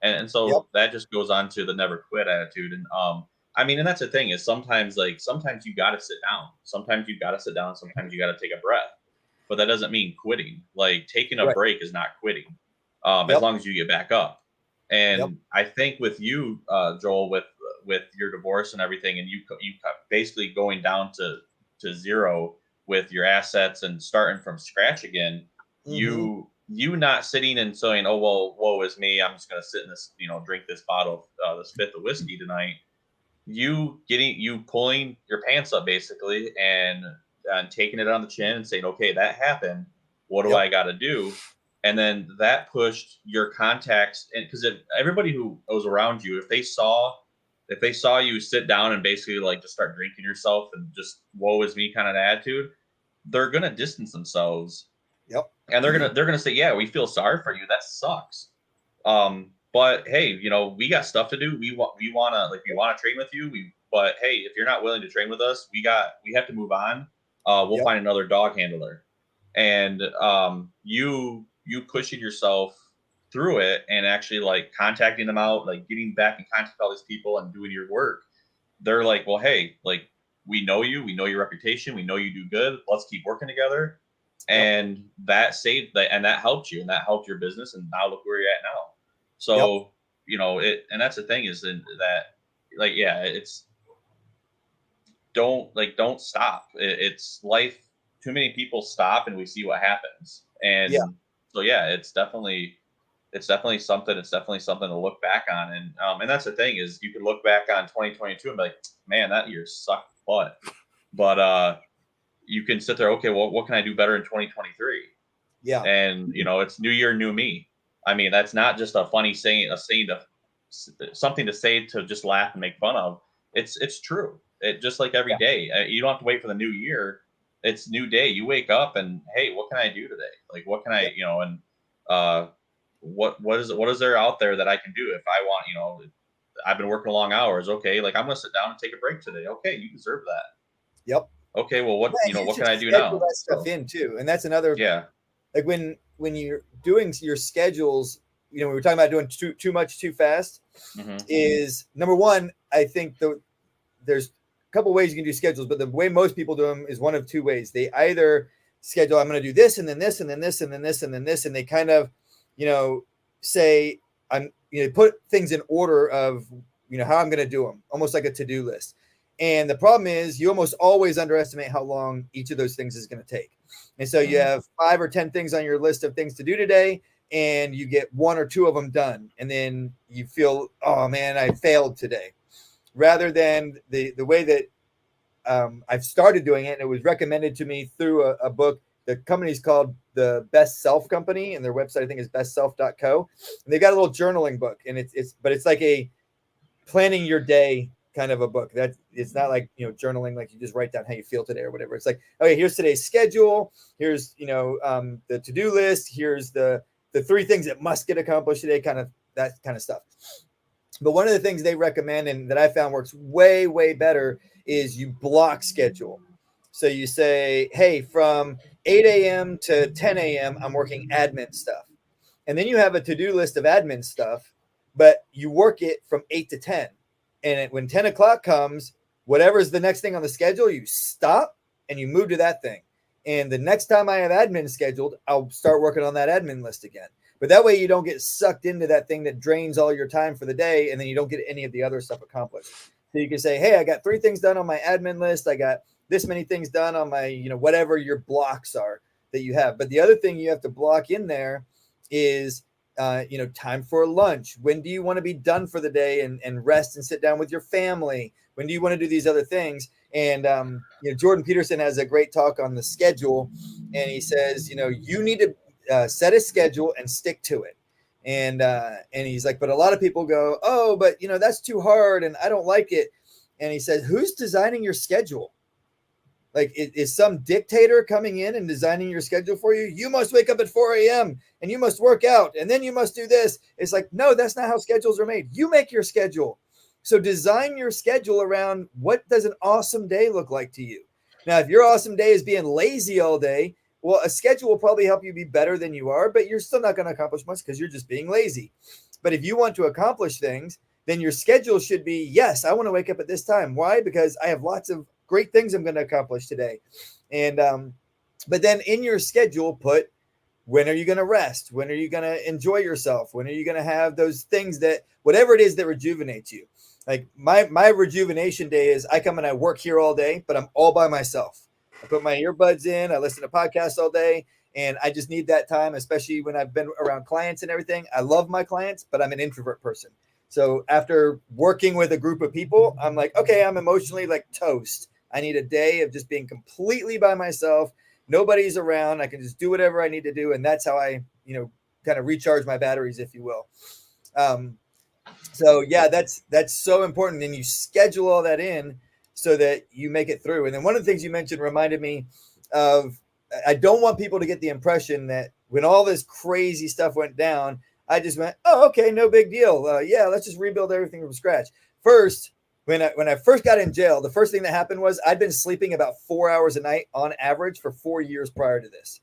And so that just goes on to the never quit attitude. And and that's the thing, is sometimes you got to sit down. Sometimes you got to sit down. Sometimes you got to take a breath. But that doesn't mean quitting. Like, taking a break is not quitting, as long as you get back up. And I think with you, Joel, with your divorce and everything, and you basically going down to zero with your assets and starting from scratch again, you not sitting and saying, oh, well, woe is me, I'm just going to sit in this, drink this bottle of this fifth of whiskey tonight. You pulling your pants up basically and taking it on the chin and saying, okay, that happened. What do I got to do? And then that pushed your contacts. And because everybody who was around you, if they saw you sit down and basically just start drinking yourself and just woe is me kind of attitude, they're going to distance themselves. And they're going to say, yeah, we feel sorry for you. That sucks. But hey, we got stuff to do. We want to train with you. But hey, if you're not willing to train with us, we have to move on. We'll find another dog handler. And you pushing yourself through it and actually contacting them out, getting back in contact with all these people and doing your work. They're like, well, hey, we know you, we know your reputation, we know you do good. Let's keep working together. And that saved that, and that helped you, and that helped your business. And now look where you're at now. So, and that's the thing, is that it's don't stop. It's life. Too many people stop and we see what happens. And so, it's definitely something. It's definitely something to look back on. And that's the thing, is you can look back on 2022 and be like, man, that year sucked butt. But you can sit there, okay, well, what can I do better in 2023? Yeah. And it's new year, new me. I mean, that's not just a funny saying, something to say to just laugh and make fun of. It's true. It just like every day. You don't have to wait for the new year. It's new day. You wake up and, hey, what can I do today? What can I, what is there out there that I can do if I want, I've been working long hours. Okay. I'm going to sit down and take a break today. Okay. You deserve that. Yep. Okay. Well, what can I do now? That stuff in too. And that's another, when you're doing your schedules, we were talking about doing too much, too fast, is number one. I think there's a couple ways you can do schedules, but the way most people do them is one of two ways. They either schedule, I'm going to do this and then this and then this and then this and then this, and they kind of, say put things in order of how I'm going to do them, almost like a to-do list. And the problem is you almost always underestimate how long each of those things is going to take. And so you have 5 or 10 things on your list of things to do today, and you get 1 or 2 of them done. And then you feel, oh man, I failed today. Rather than the way that I've started doing it, and it was recommended to me through a book. The company's called the Best Self Company, and their website I think is bestself.co. And they've got a little journaling book, and it's like planning your day kind of a book. That it's not like, journaling, like you just write down how you feel today or whatever. It's like, okay, here's today's schedule. Here's, the to-do list. Here's the 3 things that must get accomplished today, kind of that kind of stuff. But one of the things they recommend and that I found works way, way better is you block schedule. So you say, hey, from 8 a.m. to 10 a.m., I'm working admin stuff. And then you have a to-do list of admin stuff, but you work it from 8 to 10. And when 10 o'clock comes, whatever's the next thing on the schedule, you stop and you move to that thing. And the next time I have admin scheduled, I'll start working on that admin list again. But that way you don't get sucked into that thing that drains all your time for the day, and then you don't get any of the other stuff accomplished. So you can say, hey, I got 3 things done on my admin list. I got this many things done on my, whatever your blocks are that you have. But the other thing you have to block in there is, time for lunch. When do you want to be done for the day and rest and sit down with your family? When do you want to do these other things? And, Jordan Peterson has a great talk on the schedule, and he says, you need to set a schedule and stick to it. And he's like, but a lot of people go, oh, but that's too hard and I don't like it. And he says, who's designing your schedule? Like, is some dictator coming in and designing your schedule for you? You must wake up at 4 a.m. and you must work out and then you must do this. It's like, no, that's not how schedules are made. You make your schedule. So design your schedule around what does an awesome day look like to you. Now, if your awesome day is being lazy all day, well, a schedule will probably help you be better than you are, but you're still not going to accomplish much because you're just being lazy. But if you want to accomplish things, then your schedule should be, yes, I want to wake up at this time. Why? Because I have lots of great things I'm going to accomplish today. And, but then in your schedule, put, when are you going to rest? When are you going to enjoy yourself? When are you going to have those things that, whatever it is that rejuvenates you? Like my rejuvenation day is I come and I work here all day, but I'm all by myself. I put my earbuds in, I listen to podcasts all day, and I just need that time, especially when I've been around clients and everything. I love my clients, but I'm an introvert person. So after working with a group of people, I'm like, okay, I'm emotionally like toast. I need a day of just being completely by myself. Nobody's around. I can just do whatever I need to do. And that's how I, kind of recharge my batteries, if you will. So yeah, that's so important. And you schedule all that in so that you make it through. And then one of the things you mentioned reminded me of, I don't want people to get the impression that when all this crazy stuff went down, I just went, oh, okay, no big deal. Yeah, let's just rebuild everything from scratch. First, when I first got in jail, the first thing that happened was I'd been sleeping about 4 hours a night on average for 4 years prior to this.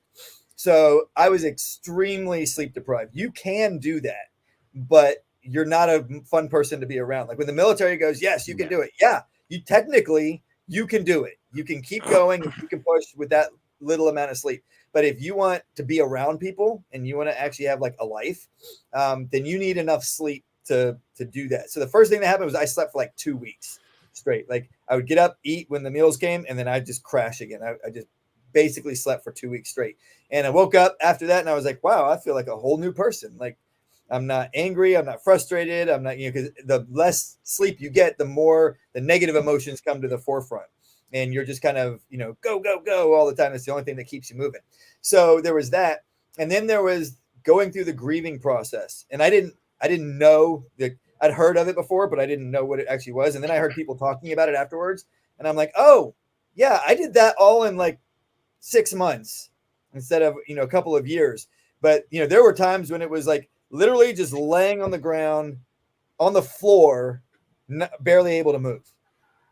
So I was extremely sleep deprived. You can do that, but you're not a fun person to be around. Like when the military goes, yes, you can do it. Yeah, you technically, you can do it. You can keep going. You can push with that little amount of sleep. But if you want to be around people and you want to actually have like a life, then you need enough sleep to do that. So the first thing that happened was I slept for like 2 weeks straight. Like I would get up, eat when the meals came, and then I'd just crash again. I just basically slept for 2 weeks straight. And I woke up after that and I was like, wow, I feel like a whole new person. Like I'm not angry. I'm not frustrated. I'm not, because the less sleep you get, the more the negative emotions come to the forefront. And you're just kind of, go, go, go all the time. It's the only thing that keeps you moving. So there was that. And then there was going through the grieving process. And I didn't know that I'd heard of it before, but I didn't know what it actually was. And then I heard people talking about it afterwards. And I'm like, oh, yeah, I did that all in like 6 months instead of, a couple of years. But, there were times when it was like literally just laying on the ground, on the floor, barely able to move.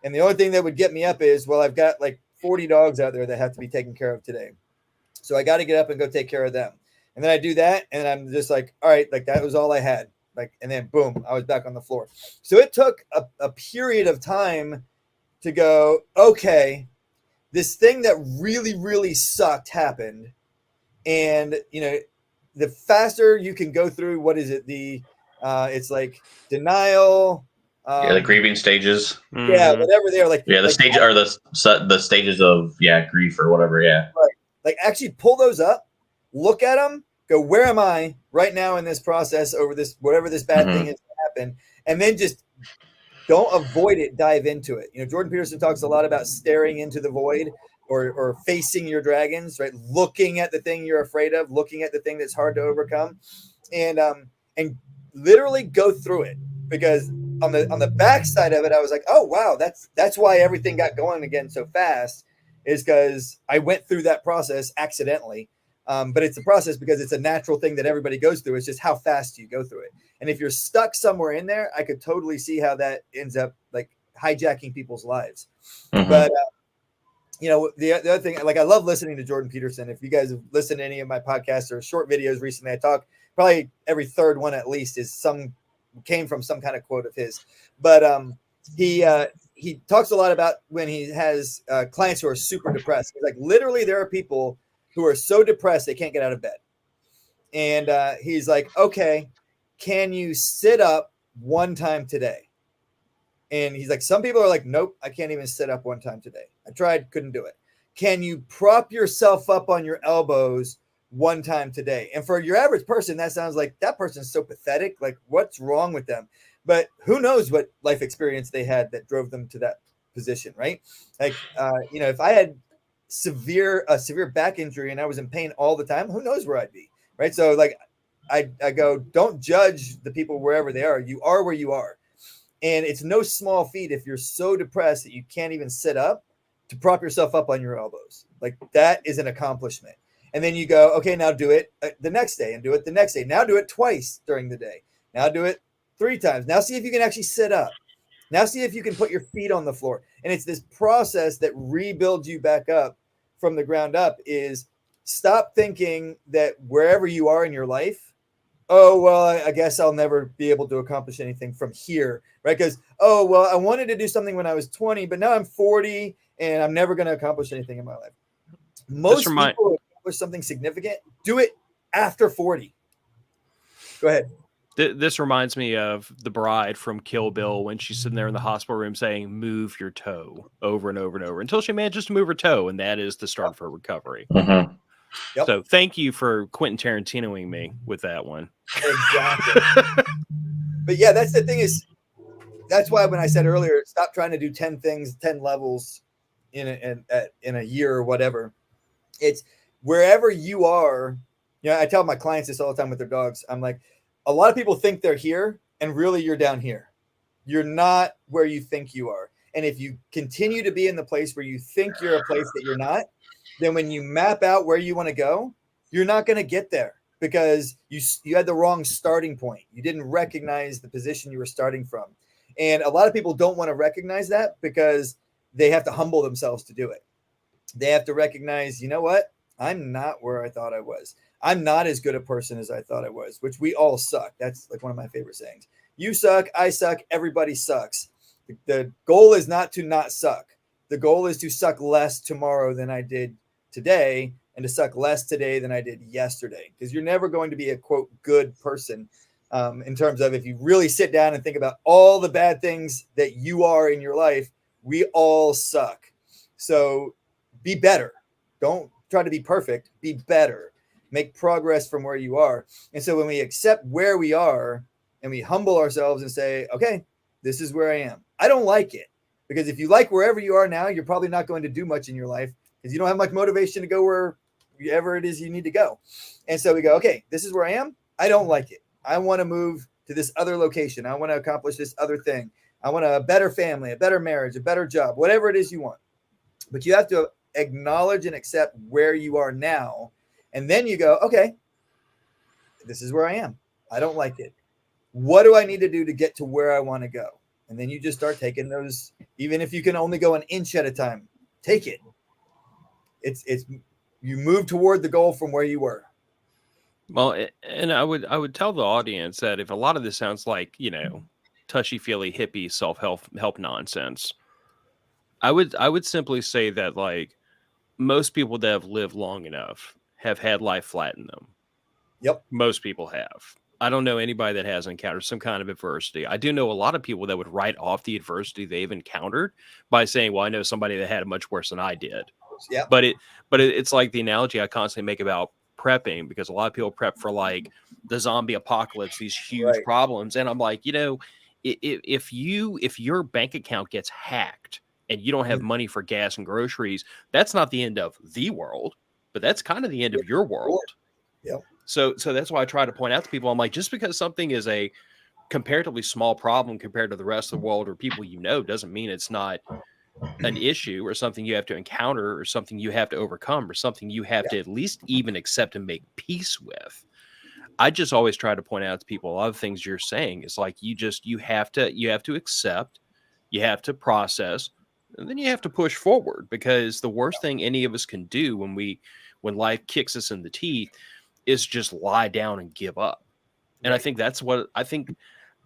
And the only thing that would get me up is, well, I've got like 40 dogs out there that have to be taken care of today. So I got to get up and go take care of them. And then I do that. And I'm just like, all right, like that was all I had. Like, and then boom, I was back on the floor. So it took a period of time to go, okay, this thing that really, really sucked happened. And, the faster you can go through, what is it? It's like denial. The grieving stages. Yeah, whatever they are. Like the stage or the stages of grief or whatever. Yeah. Right. Like actually pull those up, look at them, go, where am I right now in this process over this, whatever this bad thing has happened, and then just don't avoid it, dive into it. Jordan Peterson talks a lot about staring into the void or facing your dragons, right? Looking at the thing you're afraid of, looking at the thing that's hard to overcome, and literally go through it, because on the backside of it, I was like, oh wow, that's why everything got going again so fast, is because I went through that process accidentally. But it's a process because it's a natural thing that everybody goes through. It's just how fast you go through it. And if you're stuck somewhere in there, I could totally see how that ends up like hijacking people's lives. Mhm. But the other thing, like I love listening to Jordan Peterson. If you guys have listened to any of my podcasts or short videos recently, I talk probably every third one at least came from some kind of quote of his. But he talks a lot about when he has clients who are super depressed. He's like, literally, there are people who are so depressed they can't get out of bed. And he's like, okay, can you sit up one time today? And he's like, some people are like, nope, I can't even sit up one time today. I tried, couldn't do it. Can you prop yourself up on your elbows one time today? And for your average person, that sounds like that person's so pathetic. Like, what's wrong with them? But who knows what life experience they had that drove them to that position, right? Like, if I had a severe back injury and I was in pain all the time, who knows where I'd be, right? So like, I go, don't judge the people wherever they are. You are where you are. And it's no small feat if you're so depressed that you can't even sit up to prop yourself up on your elbows. Like that is an accomplishment. And then you go, okay, now do it the next day and do it the next day. Now do it twice during the day. Now do it 3 times. Now see if you can actually sit up. Now see if you can put your feet on the floor. And it's this process that rebuilds you back up from the ground up. Is stop thinking that wherever you are in your life, oh, well, I guess I'll never be able to accomplish anything from here, right? Because, oh, well, I wanted to do something when I was 20, but now I'm 40 and I'm never going to accomplish anything in my life. Most people who accomplish something significant do it after 40. Go ahead. This reminds me of the bride from Kill Bill when she's sitting there in the hospital room saying, move your toe over and over and over until she manages to move her toe. And that is the start of her recovery. Mm-hmm. Yep. So thank you for Quentin Tarantinoing me with that one. Exactly. But yeah, that's the thing that's why when I said earlier, stop trying to do 10 things, 10 levels in a year or whatever. It's wherever you are. I tell my clients this all the time with their dogs. I'm like, a lot of people think they're here and really you're down here. You're not where you think you are. And if you continue to be in the place where you think you're a place that you're not, then when you map out where you want to go, you're not going to get there because you had the wrong starting point. You didn't recognize the position you were starting from. And a lot of people don't want to recognize that because they have to humble themselves to do it. They have to recognize, you know what? I'm not where I thought I was. I'm not as good a person as I thought I was, which we all suck. That's like one of my favorite sayings. You suck, I suck, everybody sucks. The goal is not to not suck. The goal is to suck less tomorrow than I did today and to suck less today than I did yesterday. Because you're never going to be a, quote, good person in terms of if you really sit down and think about all the bad things that you are in your life, we all suck. So be better. Don't try to be perfect. Be better. Make progress from where you are. And so when we accept where we are and we humble ourselves and say, okay, this is where I am. I don't like it. Because if you like wherever you are now, you're probably not going to do much in your life because you don't have much motivation to go wherever it is you need to go. And so we go, okay, this is where I am. I don't like it. I want to move to this other location. I want to accomplish this other thing. I want a better family, a better marriage, a better job, whatever it is you want. But you have to acknowledge and accept where you are now. And then you go, okay, this is where I am. I don't like it. What do I need to do to get to where I want to go? And then you just start taking those, even if you can only go an inch at a time, take it. It's you move toward the goal from where you were. Well, and I would tell the audience that if a lot of this sounds like, touchy-feely hippie self-help nonsense, I would simply say that like most people that have lived long enough have had life flatten them. Yep. Most people have. I don't know anybody that has encountered some kind of adversity. I do know a lot of people that would write off the adversity they've encountered by saying, well, I know somebody that had it much worse than I did. Yeah. But it's like the analogy I constantly make about prepping, because a lot of people prep for like the zombie apocalypse, these huge problems. And I'm like, if your bank account gets hacked and you don't have money for gas and groceries, that's not the end of the world, but that's kind of the end of your world. Yep. So that's why I try to point out to people, I'm like, just because something is a comparatively small problem compared to the rest of the world or people doesn't mean it's not an issue or something you have to encounter or something you have to overcome or something you have to at least even accept and make peace with. I just always try to point out to people a lot of things you're saying is like you have to accept, you have to process, and then you have to push forward, because the worst thing any of us can do when life kicks us in the teeth is just lie down and give up. And I think that's what I think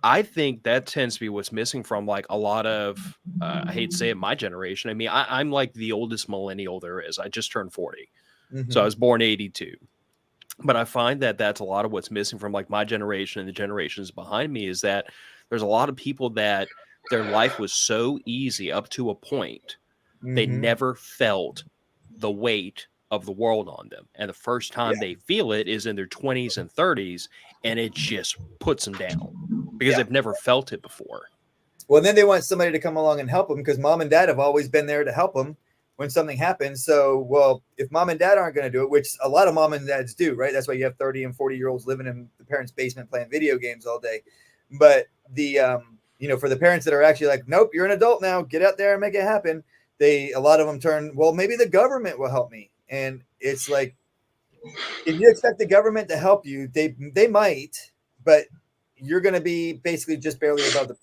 that tends to be what's missing from like a lot of, I hate to say it, my generation. I mean, I'm like the oldest millennial there is. I just turned 40. So I was born 82. But I find that that's a lot of what's missing from like my generation and the generations behind me, is that there's a lot of people that their life was so easy up to a point. They never felt the weight of the world on them. And the first time they feel it is in their 20s and 30s, and it just puts them down because they've never felt it before. Well, then they want somebody to come along and help them, because mom and dad have always been there to help them when something happens. So, well, if mom and dad aren't going to do it, which a lot of mom and dads do, right? That's why you have 30 and 40-year-olds living in the parents' basement playing video games all day. But for the parents that are actually like, nope, you're an adult now, get out there and make it happen. A lot of them turn, well, maybe the government will help me. And it's like, if you expect the government to help you, they might, but you're going to be basically just barely above the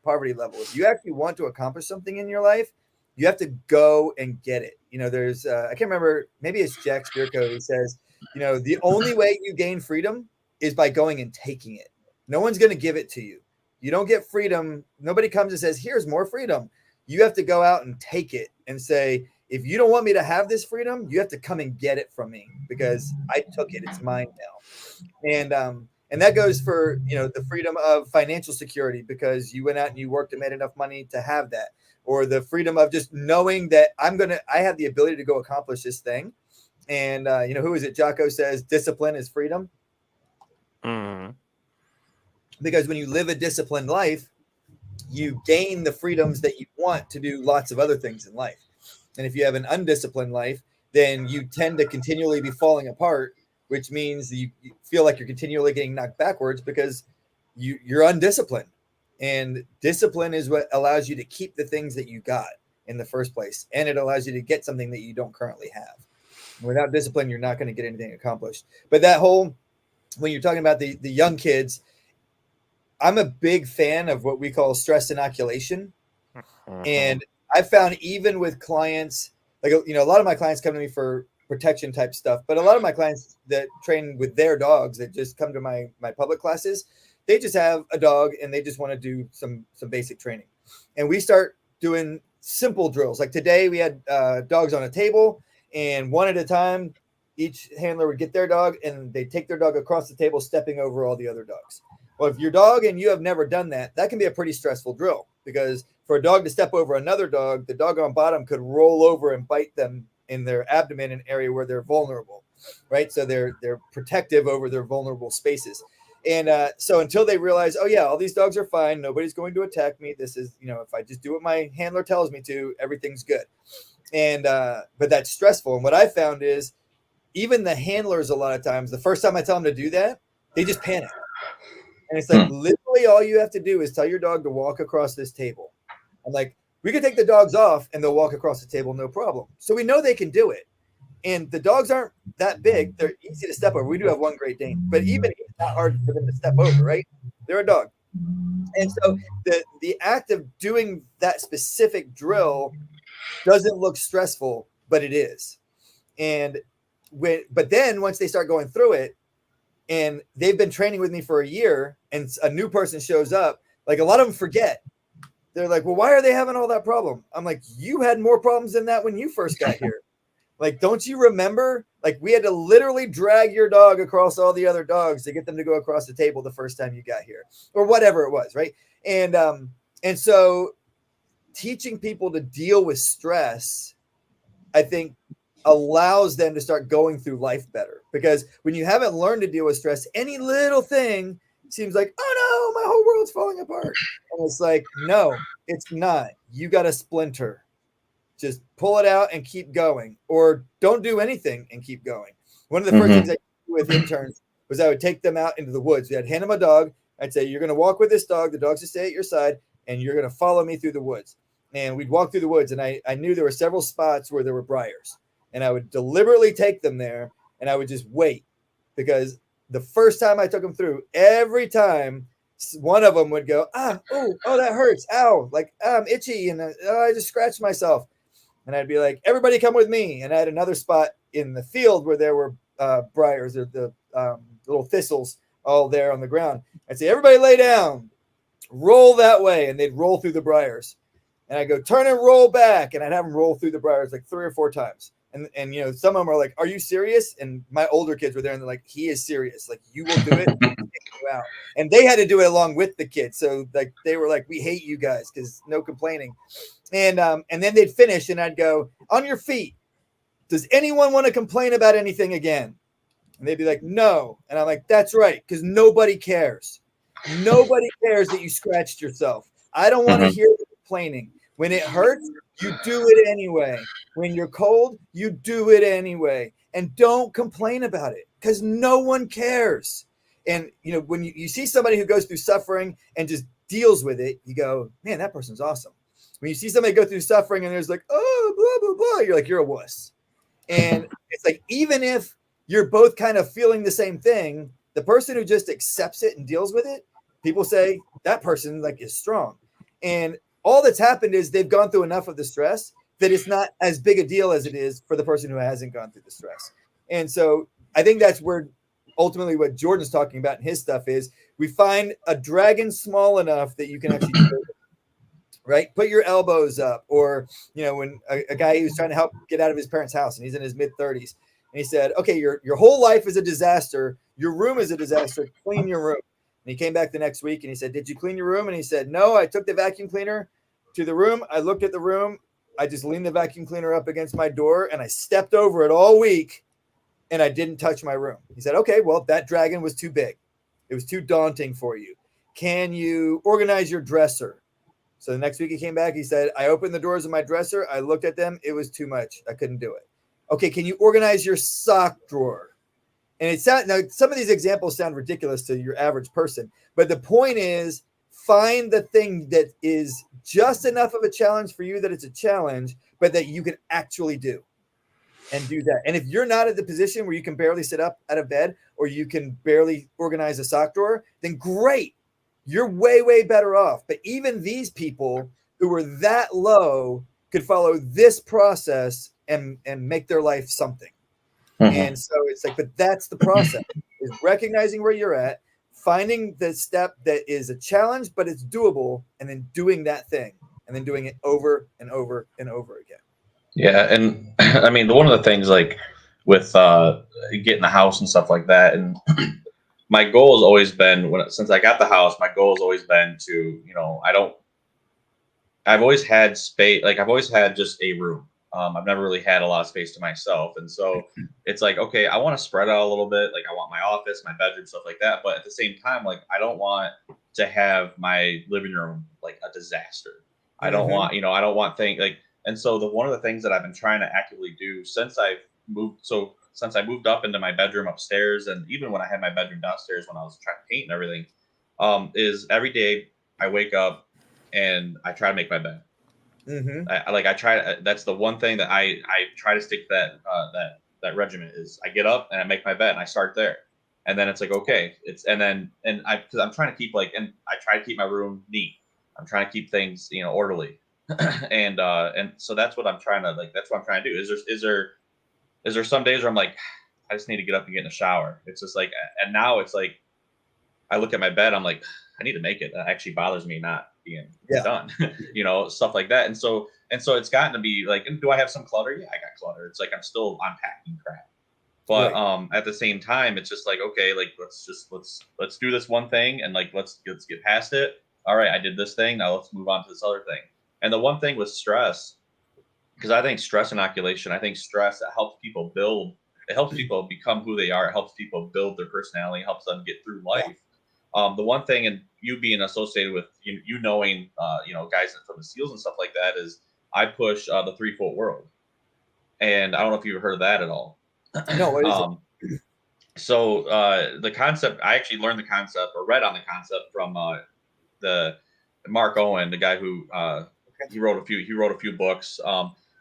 poverty level. If you actually want to accomplish something in your life, you have to go and get it. There's, I can't remember, maybe it's Jack Spirko who says, the only way you gain freedom is by going and taking it. No one's going to give it to you. You don't get freedom. Nobody comes and says, here's more freedom. You have to go out and take it and say, if you don't want me to have this freedom, you have to come and get it from me, because I took it. It's mine now. And that goes for, the freedom of financial security, because you went out and you worked and made enough money to have that, or the freedom of just knowing that I have the ability to go accomplish this thing. And, who is it? Jocko says discipline is freedom. Because when you live a disciplined life, you gain the freedoms that you want to do lots of other things in life. And if you have an undisciplined life, then you tend to continually be falling apart, which means you feel like you're continually getting knocked backwards because you're undisciplined. And discipline is what allows you to keep the things that you got in the first place. And it allows you to get something that you don't currently have. Without discipline, you're not going to get anything accomplished. But when you're talking about the young kids, I'm a big fan of what we call stress inoculation. And I found even with clients, like, a lot of my clients come to me for protection type stuff, but a lot of my clients that train with their dogs that just come to my public classes, they just have a dog and they just want to do some basic training. And we start doing simple drills. Like today we had dogs on a table, and one at a time, each handler would get their dog and they take their dog across the table, stepping over all the other dogs. Well, if your dog and you have never done that, that can be a pretty stressful drill, because for a dog to step over another dog, the dog on bottom could roll over and bite them in their abdomen, an area where they're vulnerable, right? So they're protective over their vulnerable spaces. And so until they realize, oh yeah, all these dogs are fine, nobody's going to attack me. This is, if I just do what my handler tells me to, everything's good. And but that's stressful. And what I found is even the handlers, a lot of times, the first time I tell them to do that, they just panic. And it's like, literally all you have to do is tell your dog to walk across this table. I'm like, we can take the dogs off and they'll walk across the table, no problem. So we know they can do it. And the dogs aren't that big. They're easy to step over. We do have one Great Dane, but even it's not hard for them to step over, right? They're a dog. And so the act of doing that specific drill doesn't look stressful, but it is. But then once they start going through it, and they've been training with me for a year, and a new person shows up, like a lot of them forget. They're like, well, why are they having all that problem? I'm like, you had more problems than that when you first got here. Like, don't you remember? Like, we had to literally drag your dog across all the other dogs to get them to go across the table the first time you got here, or whatever it was, right? And so teaching people to deal with stress, I think, allows them to start going through life better. Because when you haven't learned to deal with stress, any little thing seems like, oh no, my whole world's falling apart. And it's like, no, it's not. You got a splinter. Just pull it out and keep going, or don't do anything and keep going. One of the first things I did with interns was I would take them out into the woods. I'd hand them a dog. I'd say, you're going to walk with this dog. The dog's to stay at your side, and you're going to follow me through the woods. And we'd walk through the woods, and I knew there were several spots where there were briars, and I would deliberately take them there, and I would just wait, because the first time I took them through, every time one of them would go, oh, that hurts. Ow. Like, I'm itchy. And I just scratched myself. And I'd be like, everybody come with me. And I had another spot in the field where there were briars, or the little thistles all there on the ground. I'd say, everybody lay down, roll that way. And they'd roll through the briars. And I'd go, turn and roll back. And I'd have them roll through the briars like 3 or 4 times. And some of them are like, are you serious? And my older kids were there, and they're like, he is serious. Like, you will do it. You out. And they had to do it along with the kids. So like, they were like, we hate you guys, because no complaining. And then they'd finish, and I'd go, on your feet. Does anyone want to complain about anything again? And they'd be like, no. And I'm like, that's right, because nobody cares. Nobody cares that you scratched yourself. I don't want to hear the complaining. When it hurts, you do it anyway. When you're cold, you do it anyway. And don't complain about it, because no one cares. And, when you see somebody who goes through suffering and just deals with it, you go, man, that person's awesome. When you see somebody go through suffering and there's like, oh, blah, blah, blah, you're like, you're a wuss. And it's like, even if you're both kind of feeling the same thing, the person who just accepts it and deals with it, people say that person like is strong. And all that's happened is they've gone through enough of the stress that it's not as big a deal as it is for the person who hasn't gone through the stress. And so I think that's where ultimately what Jordan's talking about in his stuff is, we find a dragon small enough that you can actually do it, right? Put your elbows up. Or, when a guy who's trying to help get out of his parents' house, and he's in his mid-30s, and he said, okay, your whole life is a disaster. Your room is a disaster. Clean your room. And he came back the next week and he said, did you clean your room? And he said, no, I took the vacuum cleaner to the room. I looked at the room. I just leaned the vacuum cleaner up against my door, and I stepped over it all week, and I didn't touch my room. He said, okay, well, that dragon was too big. It was too daunting for you. Can you organize your dresser? So the next week he came back. He said, I opened the doors of my dresser. I looked at them. It was too much. I couldn't do it. Okay, can you organize your sock drawer? And now some of these examples sound ridiculous to your average person, but the point is, find the thing that is just enough of a challenge for you that it's a challenge, but that you can actually do, and do that. And if you're not at the position where you can barely sit up out of bed, or you can barely organize a sock drawer, then great. You're way, way better off. But even these people who were that low could follow this process and make their life something. And so it's like, but that's the process, is recognizing where you're at, finding the step that is a challenge, but it's doable, and then doing that thing, and then doing it over and over and over again. Yeah. And I mean, one of the things, like with getting the house and stuff like that, and my goal has always been, since I got the house, my goal has always been to, I've always had space. Like, I've always had just a room. I've never really had a lot of space to myself. And so it's like, okay, I want to spread out a little bit. Like, I want my office, my bedroom, stuff like that. But at the same time, like, I don't want to have my living room like a disaster. I don't want, I don't want things like, and so one of the things that I've been trying to actively do since I moved up into my bedroom upstairs, and even when I had my bedroom downstairs when I was trying to paint and everything, is every day I wake up and I try to make my bed. I try. That's the one thing that I try to stick to that regimen is I get up and I make my bed and I start there, and then it's like, okay, because I'm trying to keep and I try to keep my room neat. I'm trying to keep things orderly, and so that's what I'm trying to that's what I'm trying to do. Is there some days where I'm like, I just need to get up and get in the shower. It's just like, and now it's like, I look at my bed, I'm like, I need to make it. That actually bothers me not being done, stuff like that. And so it's gotten to be like, do I have some clutter? Yeah, I got clutter. It's like, I'm still unpacking crap. But at the same time, it's just like, okay, like, let's do this one thing, and like, let's get past it. All right, I did this thing. Now let's move on to this other thing. And the one thing with stress, because I think stress inoculation, I think stress that helps people build, it helps people become who they are. It helps people build their personality, helps them get through life. The one thing, and you being associated with you knowing guys from the SEALs and stuff like that, is I push the 3-foot world, and I don't know if you've heard of that at all. No, what is it? So the concept, I actually learned the concept or read on the concept from the Mark Owen, the guy who Okay. he wrote a few books.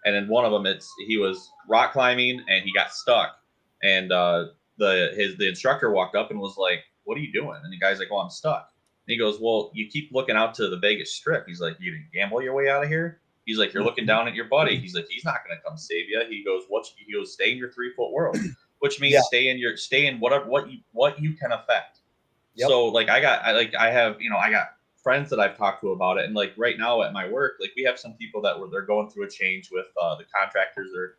And in one of them, he was rock climbing and he got stuck, and the instructor walked up and was like, "What are you doing?" And the guy's like, "Well, I'm stuck." And he goes, "Well, you keep looking out to the Vegas Strip." He's like, "You gonna gamble your way out of here?" He's like, "You're looking down at your buddy." He's like, "He's not gonna come save you." He goes, "What?" He goes, "Stay in your 3 foot world," which Yeah. means stay in whatever what you can affect. Yep. So like I have I got friends that I've talked to about it, and like right now at my work, like we have some people they're going through a change with the contractors. Or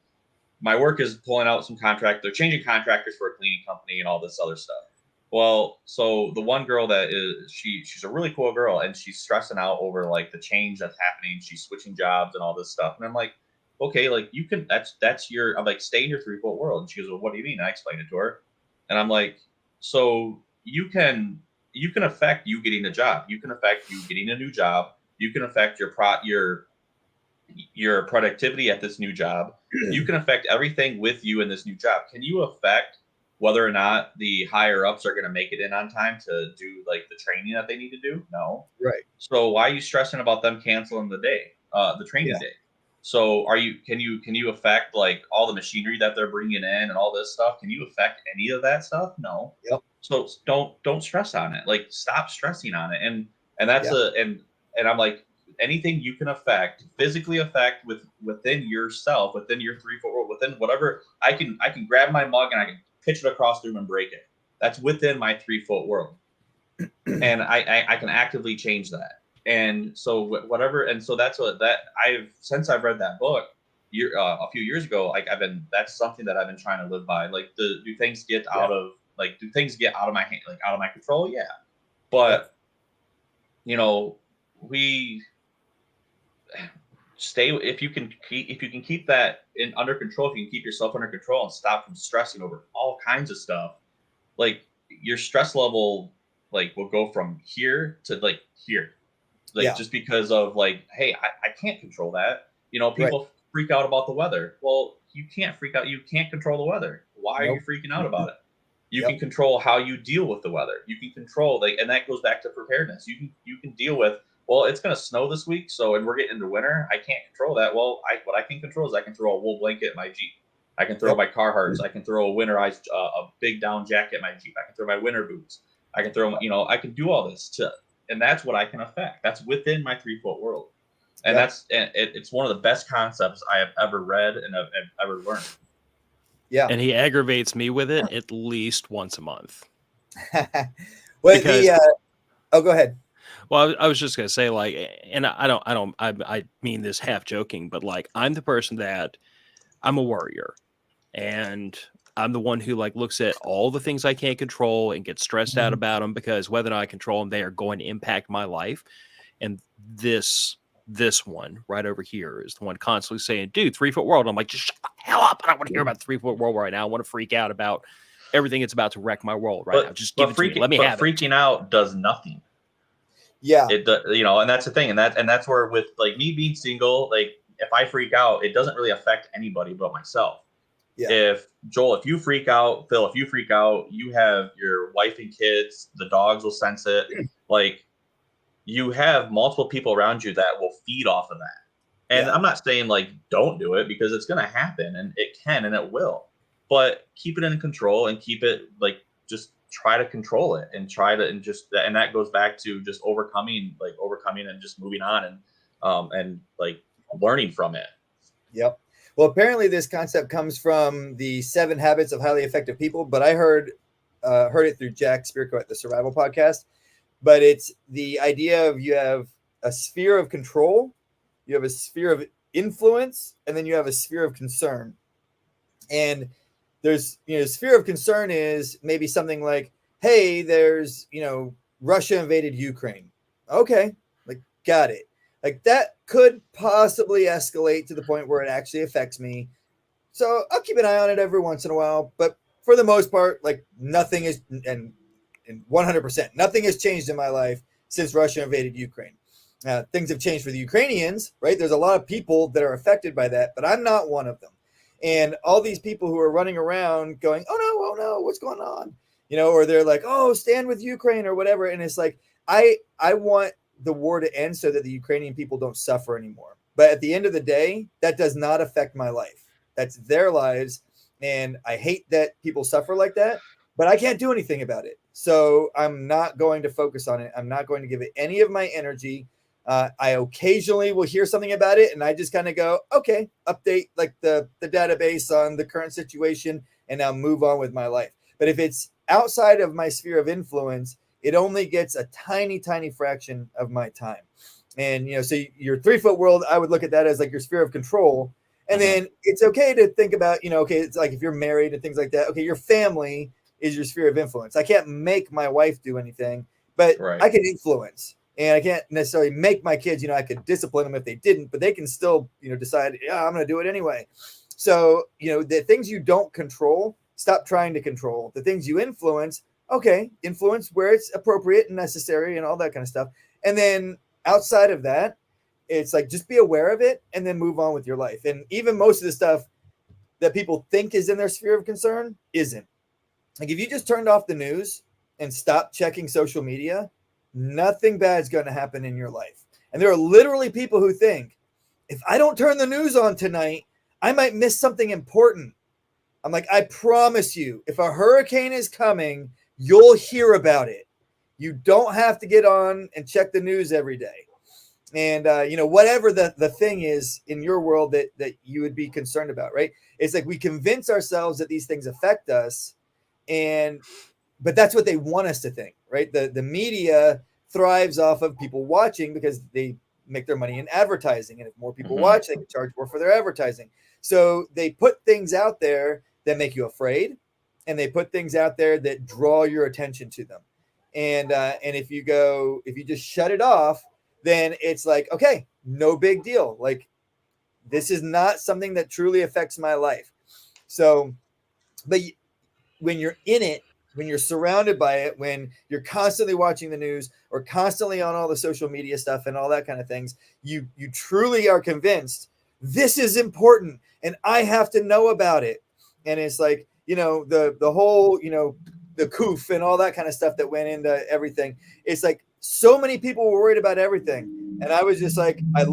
my work is pulling out some contract. They're changing contractors for a cleaning company and all this other stuff. Well, so the one girl that is she's a really cool girl, and she's stressing out over like the change that's happening. She's switching jobs and all this stuff, and I'm like, okay, like you can that's your I'm like stay in your 3 foot world. And she goes, well, what do you mean? I explained it to her, and I'm like, so you can affect you getting a job. You can affect you getting a new job. You can affect your productivity at this new job. You can affect everything with you in this new job. Can you affect whether or not the higher ups are going to make it in on time to do like the training that they need to do? No. Right. So why are you stressing about them canceling the training Yeah. day? So can you affect like all the machinery that they're bringing in and all this stuff? Can you affect any of that stuff? No. Yep. So don't stress on it. Like stop stressing on it. And that's Yeah. and I'm like, anything you can affect, physically affect within yourself, within your 3 foot world, within whatever I can grab my mug and I can pitch it across the room and break it. That's within my 3 foot world. And I can actively change that. And so whatever, and so that's what that since I've read that book a few years ago, like that's something that I've been trying to live by. Like do things get Yeah. do things get out of my hand, like out of my control? Yeah. Yep. But we stay if you can keep that under control, if you can keep yourself under control and stop from stressing over all kinds of stuff, like your stress level like will go from here to like here, like Yeah. just because of like, hey, I can't control that. Right. People freak out about the weather. Well, you can't freak out. You can't control the weather. Why are you Nope. freaking out about it? You Yep. can control how you deal with the weather. You can control like, and that goes back to preparedness. You can deal with, well, it's going to snow this week, so and we're getting into winter. I can't control that. Well, what I can control is I can throw a wool blanket at my Jeep. I can throw Yep. my Carhartts. I can throw a winterized a big down jacket at my Jeep. I can throw my winter boots. I can throw I can do all this and that's what I can affect. That's within my 3 foot world, and Yep. it's one of the best concepts I have ever read and have ever learned. Yeah. And he aggravates me with it at least once a month. Well, Because- go ahead. Well, I was just gonna say, like, and I mean this half joking, but like, I'm the person that I'm a worrier, and I'm the one who like looks at all the things I can't control and gets stressed out about them, because whether or not I control them, they are going to impact my life. And this one right over here is the one constantly saying, "Dude, 3 foot world." I'm like, just shut the hell up! I don't want to hear about the 3 foot world right now. I want to freak out about everything that's about to wreck my world right now. Just give it to me. Let me have it. Freaking out does nothing. Yeah. And that's the thing, and that's where with like me being single, like if I freak out, it doesn't really affect anybody but myself. Yeah. If Joel, if you freak out, Phil, if you freak out, you have your wife and kids, the dogs will sense it. Like you have multiple people around you that will feed off of that. And Yeah. I'm not saying like don't do it, because it's going to happen, and it can and it will. But keep it in control and keep it like just try to control it and and that goes back to just overcoming and just moving on and like learning from it. Yep. Well, apparently this concept comes from the 7 Habits of Highly Effective People, but I heard it through Jack Spirko at the Survival Podcast. But it's the idea of you have a sphere of control, you have a sphere of influence, and then you have a sphere of concern. And there's, sphere of concern is maybe something like, hey, there's, Russia invaded Ukraine. Okay, like, got it. Like, that could possibly escalate to the point where it actually affects me. So I'll keep an eye on it every once in a while. But for the most part, like, nothing is, and 100%, nothing has changed in my life since Russia invaded Ukraine. Things have changed for the Ukrainians, right? There's a lot of people that are affected by that, but I'm not one of them. And all these people who are running around going, oh no, what's going on? Or they're like, oh, stand with Ukraine or whatever. And it's like, I want the war to end so that the Ukrainian people don't suffer anymore. But at the end of the day, that does not affect my life. That's their lives. And I hate that people suffer like that, but I can't do anything about it. So I'm not going to focus on it. I'm not going to give it any of my energy. I occasionally will hear something about it, and I just kind of go, okay, update like the database on the current situation, and I'll move on with my life. But if it's outside of my sphere of influence, it only gets a tiny, tiny fraction of my time. And, so your 3-foot world, I would look at that as like your sphere of control. And then it's okay to think about, okay, it's like if you're married and things like that, okay, your family is your sphere of influence. I can't make my wife do anything, but I can influence. And I can't necessarily make my kids, I could discipline them if they didn't, but they can still, decide, yeah, I'm going to do it anyway. So, the things you don't control, stop trying to control. The things you influence, okay, influence where it's appropriate and necessary and all that kind of stuff. And then outside of that, it's like, just be aware of it and then move on with your life. And even most of the stuff that people think is in their sphere of concern isn't. Like if you just turned off the news and stopped checking social media, nothing bad is going to happen in your life. And there are literally people who think, if I don't turn the news on tonight, I might miss something important. I'm like, I promise you, if a hurricane is coming, you'll hear about it. You don't have to get on and check the news every day. And, whatever the thing is in your world that you would be concerned about, right? It's like we convince ourselves that these things affect us. But that's what they want us to think, right? The media thrives off of people watching because they make their money in advertising. And if more people watch, they can charge more for their advertising. So they put things out there that make you afraid, and they put things out there that draw your attention to them. And if you just shut it off, then it's like, okay, no big deal. Like this is not something that truly affects my life. So, but when you're in it, when you're surrounded by it, when you're constantly watching the news or constantly on all the social media stuff and all that kind of things, you truly are convinced this is important and I have to know about it. And it's like, the whole, the coof and all that kind of stuff that went into everything. It's like so many people were worried about everything. And I was just like, I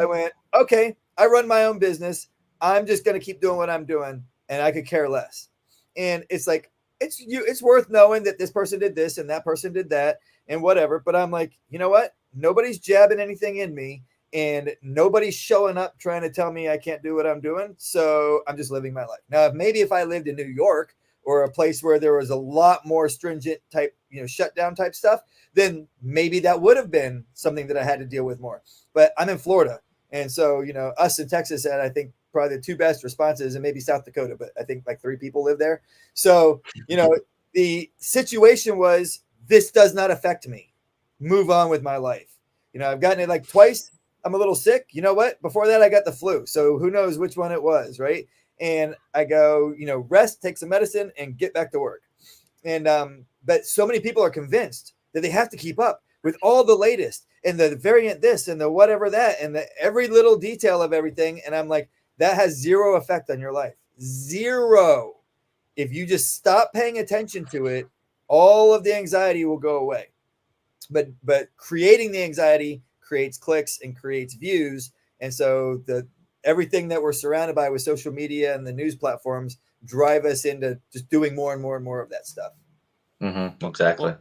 went, okay, I run my own business. I'm just going to keep doing what I'm doing. And I could care less. And it's like, it's worth knowing that this person did this and that person did that and whatever. But I'm like, you know what? Nobody's jabbing anything in me and nobody's showing up trying to tell me I can't do what I'm doing. So I'm just living my life. Now, maybe if I lived in New York or a place where there was a lot more stringent type, shutdown type stuff, then maybe that would have been something that I had to deal with more. But I'm in Florida. And so, us in Texas had, I think, probably the 2 best responses, and maybe South Dakota, but I think like 3 people live there. So, the situation was, this does not affect me. Move on with my life. I've gotten it like twice. I'm a little sick. You know what? Before that, I got the flu. So who knows which one it was, right? And I go, rest, take some medicine, and get back to work. And but so many people are convinced that they have to keep up with all the latest and the variant this and the whatever that and the every little detail of everything. And I'm like, that has zero effect on your life. Zero. If you just stop paying attention to it, all of the anxiety will go away. But creating the anxiety creates clicks and creates views. And so everything that we're surrounded by with social media and the news platforms drive us into just doing more and more and more of that stuff. Exactly. Well,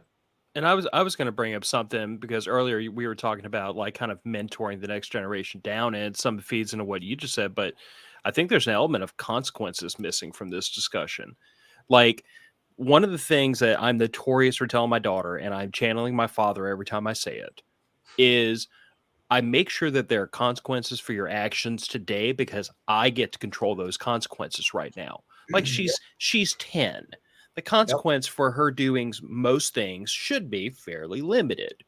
and I was going to bring up something because earlier we were talking about like kind of mentoring the next generation down, and some feeds into what you just said. But I think there's an element of consequences missing from this discussion. Like one of the things that I'm notorious for telling my daughter, and I'm channeling my father every time I say it, is I make sure that there are consequences for your actions today because I get to control those consequences right now. Like she's 10. The consequence for her doing most things should be fairly limited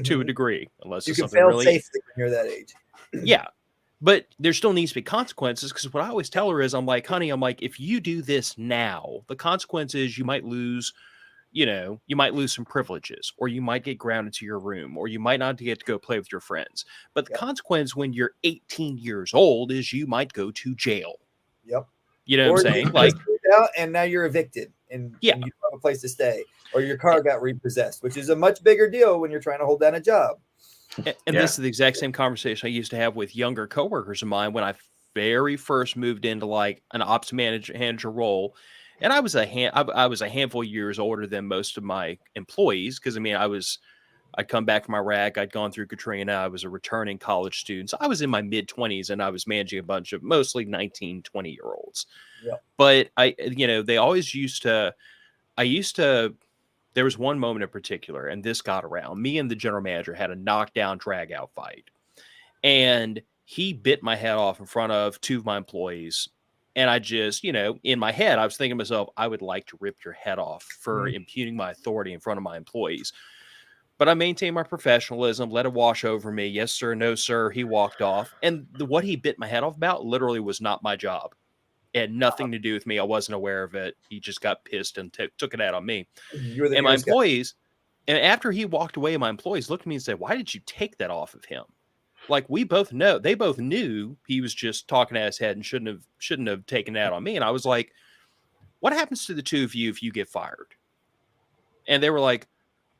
to a degree, unless you it's can something fail really safely when you're that age. Yeah. But there still needs to be consequences, because what I always tell her is, I'm like, honey, if you do this now, the consequence is you might lose some privileges, or you might get grounded to your room, or you might not get to go play with your friends. But the consequence when you're 18 years old is you might go to jail. Yep. You know Or what I'm you saying? just Like, moved out and now you're evicted and yeah. you don't have a place to stay, or your car got repossessed, which is a much bigger deal when you're trying to hold down a job. And this is the exact same conversation I used to have with younger coworkers of mine when I very first moved into like an ops manager role. And I was I was a handful of years older than most of my employees because I mean I'd come back from Iraq, I'd gone through Katrina, I was a returning college student. So I was in my mid 20s and I was managing a bunch of mostly 19, 20-year-olds. Yep. But they always I used to there was one moment in particular, and this got around. Me and the general manager had a knockdown, drag out fight. And he bit my head off in front of two of my employees. And I just, in my head, I was thinking to myself, I would like to rip your head off for impugning my authority in front of my employees. But I maintained my professionalism, let it wash over me. Yes, sir. No, sir. He walked off. And what he bit my head off about literally was not my job. It had nothing to do with me. I wasn't aware of it. He just got pissed and took it out on me. You were the And my nearest guy. employees, and after he walked away, my employees looked at me and said, "Why did you take that off of him?" Like they both knew he was just talking at his head and shouldn't have taken that on me. And I was like, "What happens to the two of you if you get fired?" And they were like,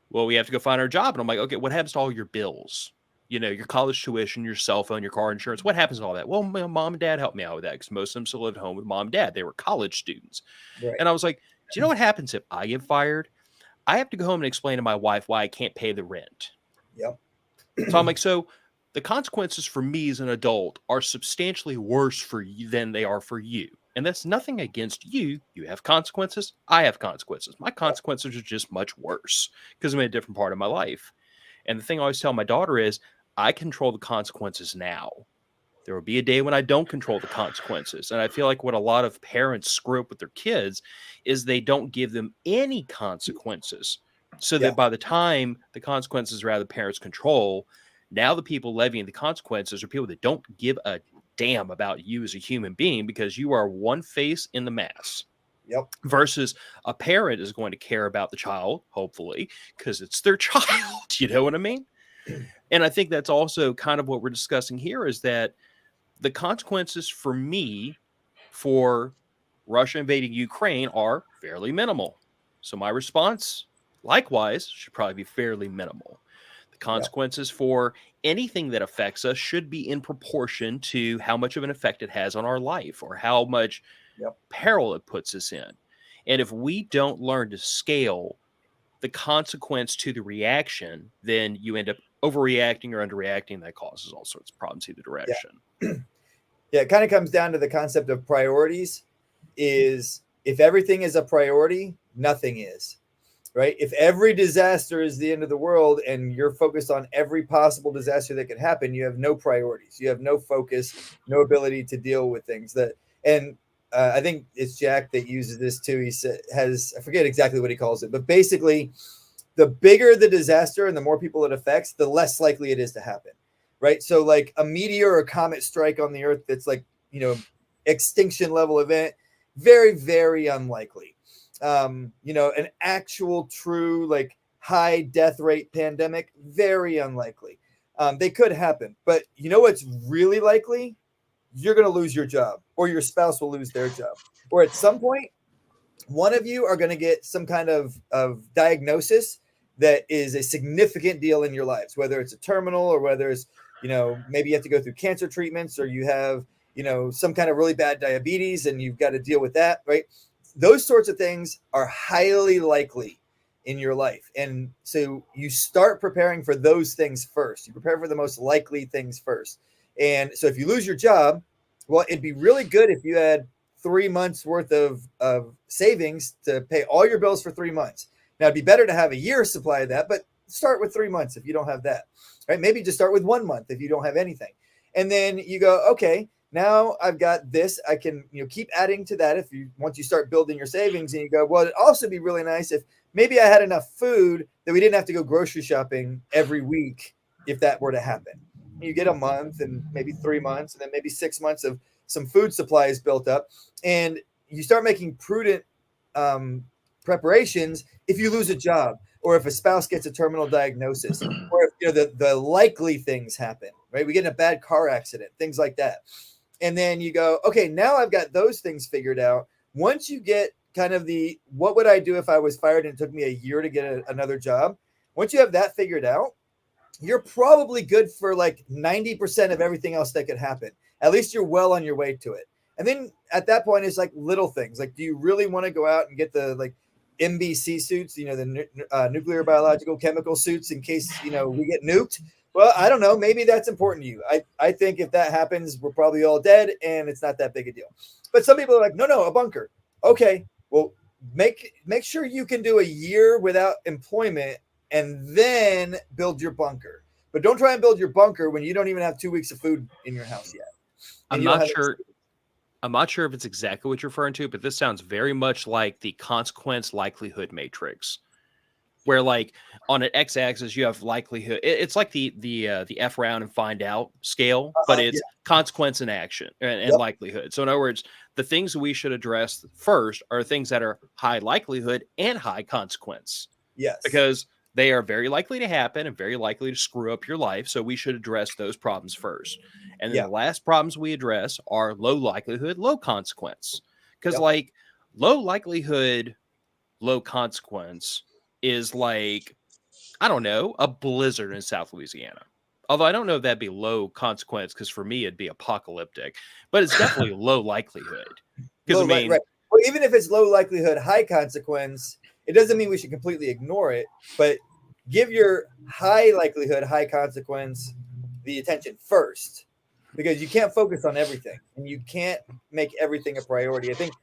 "Well, we have to go find our job." And I'm like, "Okay, what happens to all your bills? Your college tuition, your cell phone, your car insurance. What happens to all that?" "Well, my mom and dad helped me out with that because most of them still lived home with mom and dad. They were college students." Right. And I was like, "Do you know what happens if I get fired? I have to go home and explain to my wife why I can't pay the rent." Yep. So I'm like, so the consequences for me as an adult are substantially worse for you than they are for you. And that's nothing against you. You have consequences. I have consequences. My consequences are just much worse because I'm in a different part of my life. And the thing I always tell my daughter is I control the consequences now. There will be a day when I don't control the consequences. And I feel like what a lot of parents screw up with their kids is they don't give them any consequences. So that by the time the consequences are out of the parents' control, now the people levying the consequences are people that don't give a damn about you as a human being because you are one face in the mass. Yep. Versus a parent is going to care about the child, hopefully, because it's their child. You know what I mean? And I think that's also kind of what we're discussing here is that the consequences for me for Russia invading Ukraine are fairly minimal. So my response, likewise, should probably be fairly minimal. The consequences for anything that affects us should be in proportion to how much of an effect it has on our life or how much peril it puts us in. And if we don't learn to scale the consequence to the reaction, then you end up overreacting or underreacting. That causes all sorts of problems either direction. Yeah, it kind of comes down to the concept of priorities. Is if everything is a priority, nothing is. Right? If every disaster is the end of the world and you're focused on every possible disaster that could happen, you have no priorities. You have no focus, no ability to deal with things. I think it's Jack that uses this too. He I forget exactly what he calls it, but basically the bigger the disaster and the more people it affects, the less likely it is to happen. Right? So like a meteor or comet strike on the earth that's like, extinction level event, very, very unlikely. An actual true like high death rate pandemic, very unlikely. They could happen, but what's really likely? You're going to lose your job or your spouse will lose their job. Or at some point, one of you are going to get some kind of diagnosis that is a significant deal in your lives, whether it's a terminal or whether it's, maybe you have to go through cancer treatments or you have, some kind of really bad diabetes and you've got to deal with that, right? Those sorts of things are highly likely in your life. And so you start preparing for those things first. You prepare for the most likely things first. And so if you lose your job, well, it'd be really good if you had 3 months worth of savings to pay all your bills for 3 months. Now, it'd be better to have a year's supply of that, but start with 3 months if you don't have that, right? Maybe just start with 1 month if you don't have anything. And then you go, okay, now I've got this. I can keep adding to that once you start building your savings and you go, well, it'd also be really nice if maybe I had enough food that we didn't have to go grocery shopping every week if that were to happen. You get a month and maybe 3 months and then maybe 6 months of some food supplies built up. And you start making prudent preparations if you lose a job or if a spouse gets a terminal diagnosis or if the likely things happen, right? We get in a bad car accident, things like that. And then you go, okay, now I've got those things figured out. Once you get kind of what would I do if I was fired and it took me a year to get another job? Once you have that figured out, you're probably good for like 90% of everything else that could happen. At least you're well on your way to it. And then at that point, it's like little things. Like, do you really want to go out and get the like MBC suits, the nuclear, biological, chemical suits in case, we get nuked? Well, I don't know. Maybe that's important to you. I think if that happens, we're probably all dead and it's not that big a deal. But some people are like, no, a bunker. Okay, well, make sure you can do a year without employment and then build your bunker. But don't try and build your bunker when you don't even have 2 weeks of food in your house yet. I'm not sure if it's exactly what you're referring to, but this sounds very much like the consequence likelihood matrix, where like on an x-axis you have likelihood. It's like the F round and find out scale, but it's consequence and action and likelihood. So in other words, the things we should address first are things that are high likelihood and high consequence. Yes, because they are very likely to happen and very likely to screw up your life. So we should address those problems first. And then the last problems we address are low likelihood, low consequence. Because like low likelihood, low consequence is like, I don't know, a blizzard in South Louisiana. Although I don't know if that'd be low consequence, because for me it'd be apocalyptic. But it's definitely low likelihood. Because right. Well, even if it's low likelihood, high consequence, it doesn't mean we should completely ignore it, but give your high likelihood, high consequence the attention first, because you can't focus on everything and you can't make everything a priority. I think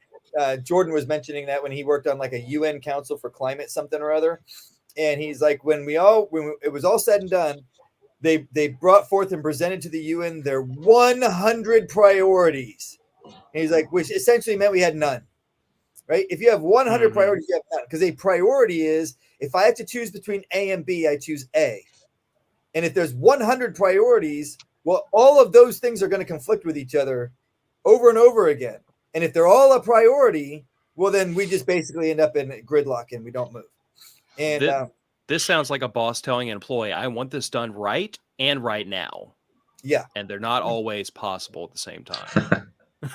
Jordan was mentioning that when he worked on like a UN Council for Climate something or other. And he's like, when it was all said and done, they brought forth and presented to the UN their 100 priorities. And he's like, which essentially meant we had none. Right? If you have 100 priorities, you have none. Because a priority is, if I have to choose between A and B, I choose A. And if there's 100 priorities, well, all of those things are going to conflict with each other over and over again. And if they're all a priority, well, then we just basically end up in gridlock and we don't move. And this sounds like a boss telling an employee, I want this done right and right now. Yeah. And they're not always possible at the same time.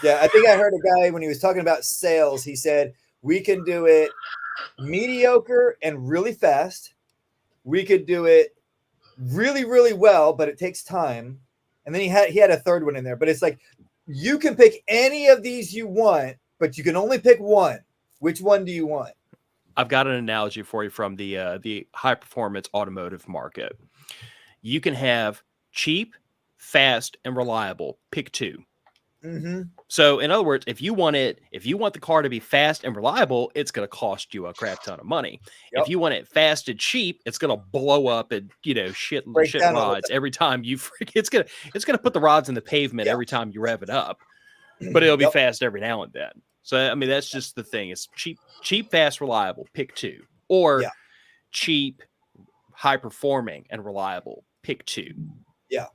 Yeah, I think I heard a guy when he was talking about sales, he said, we can do it mediocre and really fast. We could do it really, really well, but it takes time. And then he had a third one in there, but it's like, you can pick any of these you want, but you can only pick one. Which one do you want? I've got an analogy for you from the high performance automotive market. You can have cheap, fast, and reliable. Pick two. Mm-hmm. So in other words, if you want the car to be fast and reliable, it's going to cost you a crap ton of money. Yep. If you want it fast and cheap, it's going to blow up and shit rods every time you it's going to put the rods in the pavement every time you rev it up. But it'll be fast every now and then. So I mean, that's just the thing. It's cheap, fast, reliable. Pick two. Or cheap, high performing and reliable. Pick two. Yeah.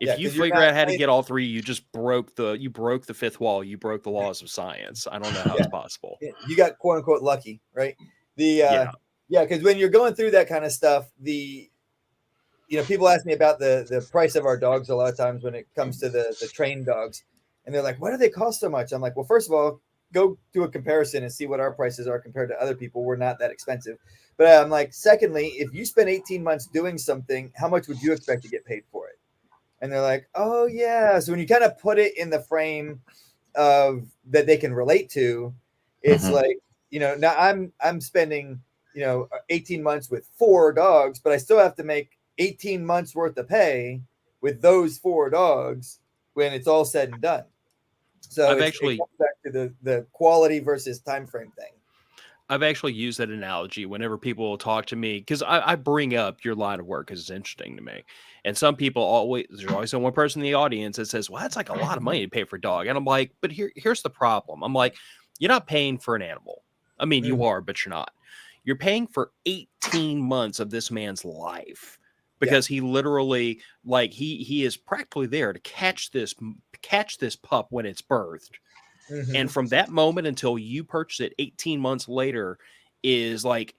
If you figure out how to get all three, you just broke the fifth wall. You broke the laws of science. I don't know how it's possible. You got quote unquote lucky, right? Because when you're going through that kind of stuff, people ask me about the price of our dogs a lot of times when it comes to the trained dogs, and they're like, "Why do they cost so much?" I'm like, "Well, first of all, go do a comparison and see what our prices are compared to other people. We're not that expensive." But I'm like, secondly, if you spend 18 months doing something, how much would you expect to get paid for it? And they're like, oh, yeah. So when you kind of put it in the frame of that they can relate to, it's like, now I'm spending, 18 months with 4 dogs, but I still have to make 18 months worth of pay with those 4 dogs when it's all said and done. So it comes back to the quality versus time frame thing. I've actually used that analogy whenever people will talk to me, because I bring up your line of work because it's interesting to me. And some people there's always one person in the audience that says, well, that's like a lot of money to pay for a dog. And I'm like, but here's the problem. I'm like, you're not paying for an animal. I mean, you are, but you're not. You're paying for 18 months of this man's life because he literally, like, he is practically there to catch this pup when it's birthed. Mm-hmm. And from that moment until you purchase it 18 months later is like,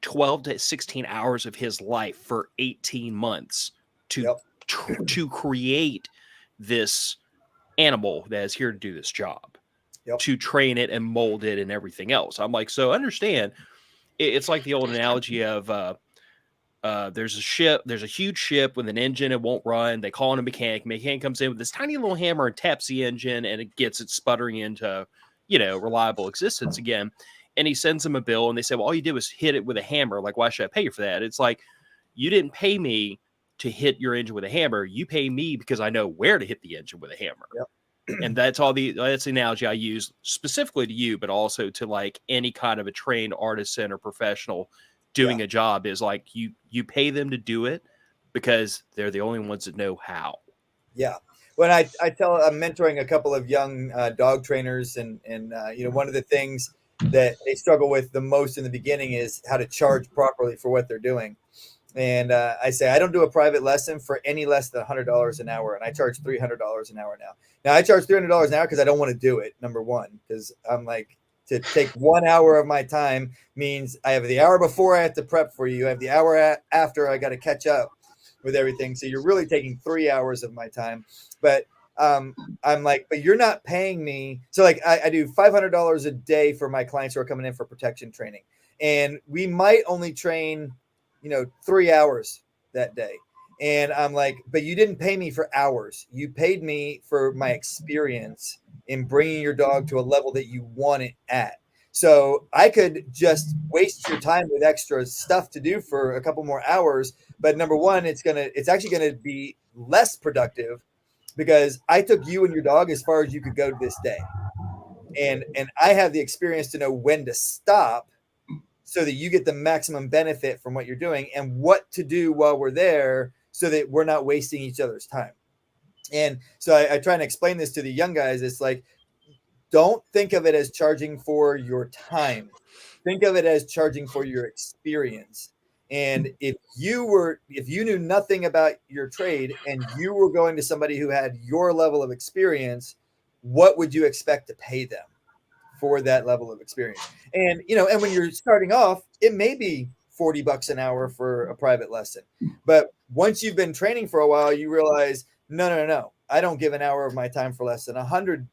12 to 16 hours of his life for 18 months to create this animal that is here to do this job, Yep. to train it and mold it and everything else. I'm like, so understand, it's like the old analogy of there's a huge ship with an engine, it won't run. They call in a mechanic comes in with this tiny little hammer and taps the engine, and it gets it sputtering into, reliable existence again. And he sends them a bill, and they say, well, all you did was hit it with a hammer. Like, why should I pay you for that? It's like, you didn't pay me to hit your engine with a hammer. You pay me because I know where to hit the engine with a hammer. Yep. And that's the analogy I use specifically to you, but also to like any kind of a trained artisan or professional doing a job, is like, you pay them to do it because they're the only ones that know how. Yeah. When I'm mentoring a couple of young dog trainers, and one of the things that they struggle with the most in the beginning is how to charge properly for what they're doing. And I say, I don't do a private lesson for any less than $100 an hour. And I charge $300 an hour now. Now I charge $300 an hour because I don't want to do it. Number one, because I'm like, to take 1 hour of my time means I have the hour before I have to prep for you. I have the hour after I got to catch up with everything. So you're really taking 3 hours of my time. But I'm like, but you're not paying me. So like I do $500 a day for my clients who are coming in for protection training. And we might only train 3 hours that day. And I'm like, but you didn't pay me for hours. You paid me for my experience in bringing your dog to a level that you want it at. So I could just waste your time with extra stuff to do for a couple more hours. But number one, it's actually going to be less productive because I took you and your dog as far as you could go this day. And I have the experience to know when to stop so that you get the maximum benefit from what you're doing, and what to do while we're there so that we're not wasting each other's time. And so I try and explain this to the young guys. It's like, don't think of it as charging for your time. Think of it as charging for your experience. And if you knew nothing about your trade and you were going to somebody who had your level of experience, what would you expect to pay them for that level of experience? And and when you're starting off, it may be $40 an hour for a private lesson. But once you've been training for a while, you realize, no, I don't give an hour of my time for less than $100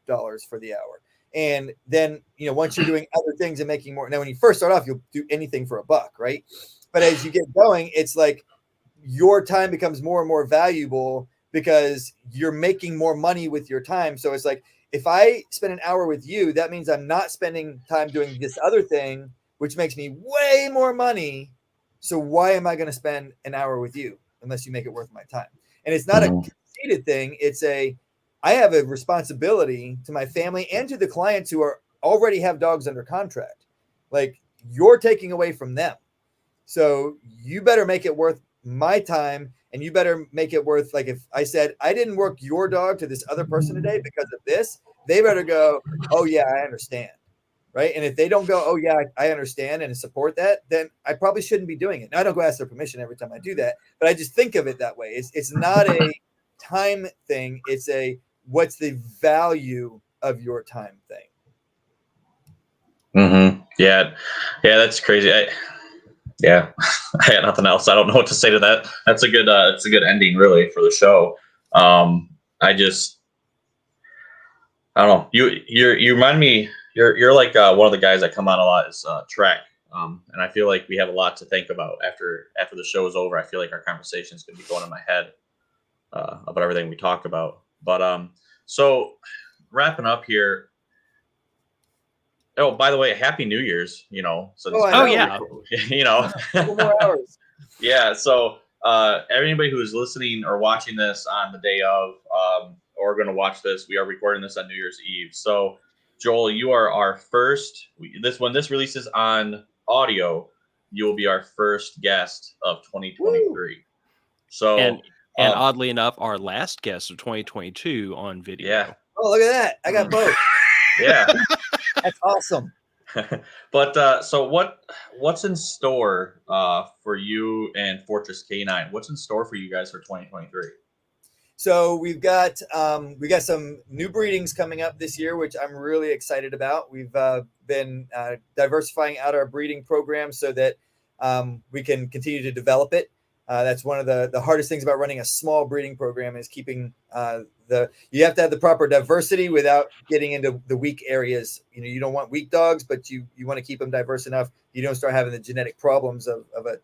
for the hour. And then, once you're doing other things and making more, now when you first start off, you'll do anything for $1, right? But as you get going, it's like your time becomes more and more valuable because you're making more money with your time. So it's like, if I spend an hour with you, that means I'm not spending time doing this other thing, which makes me way more money. So why am I going to spend an hour with you unless you make it worth my time? And it's not a conceited thing. I have a responsibility to my family and to the clients who already have dogs under contract. Like, you're taking away from them. So you better make it worth my time, and you better make it worth, like, if I said, I didn't work your dog to this other person today because of this, they better go, oh yeah, I understand. Right. And if they don't go, oh yeah, I understand and support that, then I probably shouldn't be doing it. Now, I don't go ask their permission every time I do that, but I just think of it that way. It's not a time thing. It's what's the value of your time thing. Mm-hmm. Yeah, that's crazy. I had nothing else. I don't know what to say to that. That's a good. It's a good ending, really, for the show. I don't know. You remind me. You're like one of the guys that come on a lot is Trek. And I feel like we have a lot to think about after the show is over. I feel like our conversation is going to be going in my head about everything we talked about. But so wrapping up here. Oh, by the way, Happy New Year's! So yeah, 2 more hours. Yeah. So everybody who is listening or watching this on the day of, or going to watch this, we are recording this on New Year's Eve. So Joel, you are our first. When this releases on audio, you will be our first guest of 2023. Woo! So and oddly enough, our last guest of 2022 on video. Yeah. Oh, look at that! I got both. Yeah. That's awesome. But so what's in store for you and Fortress K9? What's in store for you guys for 2023? So we've got some new breedings coming up this year, which I'm really excited about. We've been diversifying out our breeding program so that we can continue to develop it. That's one of the hardest things about running a small breeding program is keeping you have to have the proper diversity without getting into the weak areas. You don't want weak dogs, but you want to keep them diverse enough you don't start having the genetic problems of a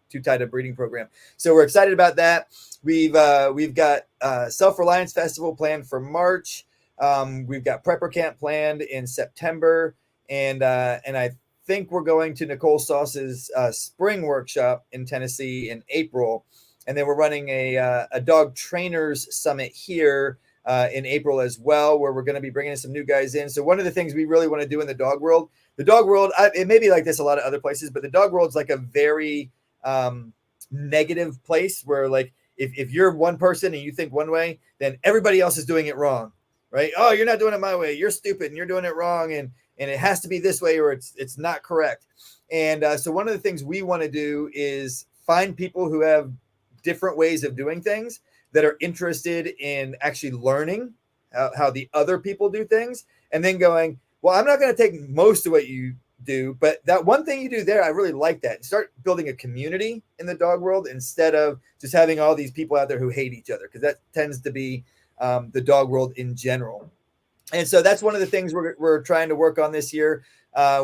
too tight a breeding program. So we're excited about that. We've got Self-Reliance Festival planned for March. We've got Prepper Camp planned in September, and I think we're going to Nicole Sauce's spring workshop in Tennessee in April, and then we're running a dog trainers summit here in April as well, where we're going to be bringing some new guys in. So one of the things we really want to do in the dog world, it may be like this a lot of other places, but the dog world's like a very negative place where like if you're one person and you think one way, then everybody else is doing it wrong, right? Oh, you're not doing it my way. You're stupid and you're doing it wrong. And it has to be this way or it's not correct. And so one of the things we want to do is find people who have different ways of doing things that are interested in actually learning how the other people do things, and then going, well, I'm not going to take most of what you do, but that one thing you do there, I really like that. And start building a community in the dog world instead of just having all these people out there who hate each other, because that tends to be the dog world in general. And so that's one of the things we're trying to work on this year.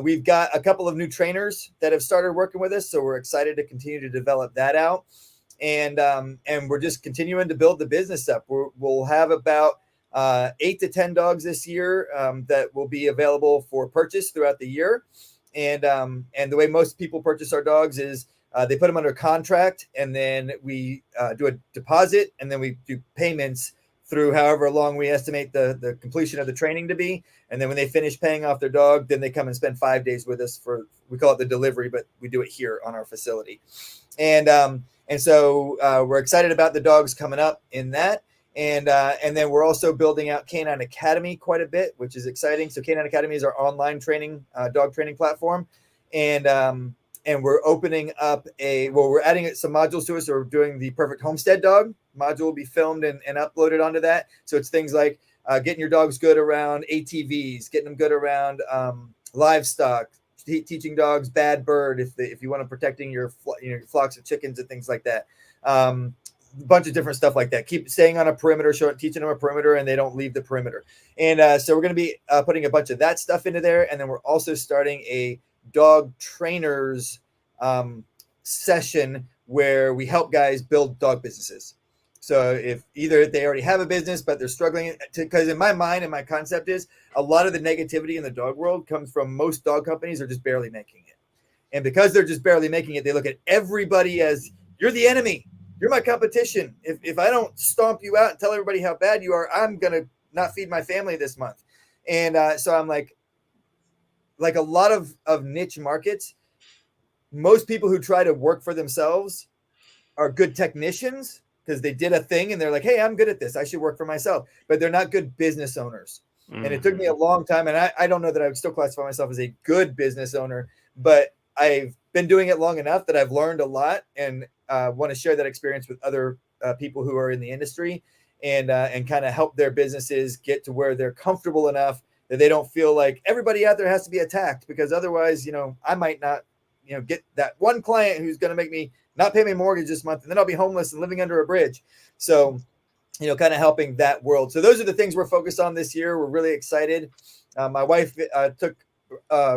We've got a couple of new trainers that have started working with us, so we're excited to continue to develop that out. And we're just continuing to build the business up. We'll have about 8 to 10 dogs this year that will be available for purchase throughout the year. And the way most people purchase our dogs is they put them under contract, and then we do a deposit, and then we do payments through however long we estimate the completion of the training to be. And then when they finish paying off their dog, then they come and spend 5 days with us we call it the delivery, but we do it here on our facility. And so we're excited about the dogs coming up in that. And then we're also building out Canine Academy quite a bit, which is exciting. So Canine Academy is our online training, dog training platform. And we're opening up we're adding some modules to it. So we're doing the Perfect Homestead Dog module will be filmed and uploaded onto that. So it's things like getting your dogs good around ATVs, getting them good around livestock, teaching dogs bad bird if you want to protecting your flocks of chickens and things like that. A bunch of different stuff like that. Keep staying on a perimeter, teaching them a perimeter, and they don't leave the perimeter. And so we're going to be putting a bunch of that stuff into there. And then we're also starting a dog trainers session where we help guys build dog businesses. So if either they already have a business, but they're struggling because in my mind and my concept is a lot of the negativity in the dog world comes from most dog companies are just barely making it. And because they're just barely making it, they look at everybody as you're the enemy. You're my competition. If I don't stomp you out and tell everybody how bad you are, I'm going to not feed my family this month. And so I'm like a lot of niche markets, most people who try to work for themselves are good technicians because they did a thing and they're like, hey, I'm good at this. I should work for myself. But they're not good business owners. Mm-hmm. And it took me a long time. And I don't know that I would still classify myself as a good business owner, but I've been doing it long enough that I've learned a lot and want to share that experience with other people who are in the industry and kind of help their businesses get to where they're comfortable enough that they don't feel like everybody out there has to be attacked, because otherwise, I might not, get that one client who's going to make me not pay my mortgage this month, and then I'll be homeless and living under a bridge. So, kind of helping that world. So those are the things we're focused on this year. We're really excited. My wife took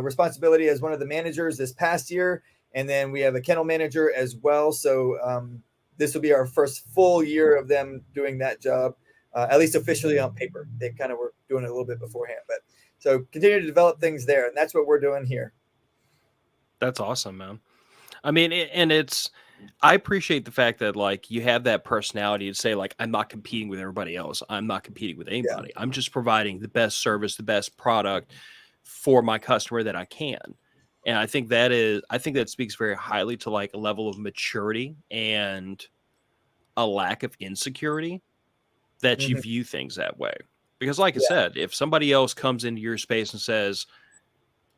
responsibility as one of the managers this past year, and then we have a kennel manager as well. So this will be our first full year of them doing that job, at least officially on paper. They kind of were doing it a little bit beforehand, but so continue to develop things there, and that's what we're doing here. That's awesome, man. I mean, I appreciate the fact that like you have that personality to say like, I'm not competing with everybody else. I'm not competing with anybody. Yeah. I'm just providing the best service, the best product for my customer that I can. And I think that speaks very highly to like a level of maturity and a lack of insecurity that you view things that way. Because like I said, if somebody else comes into your space and says,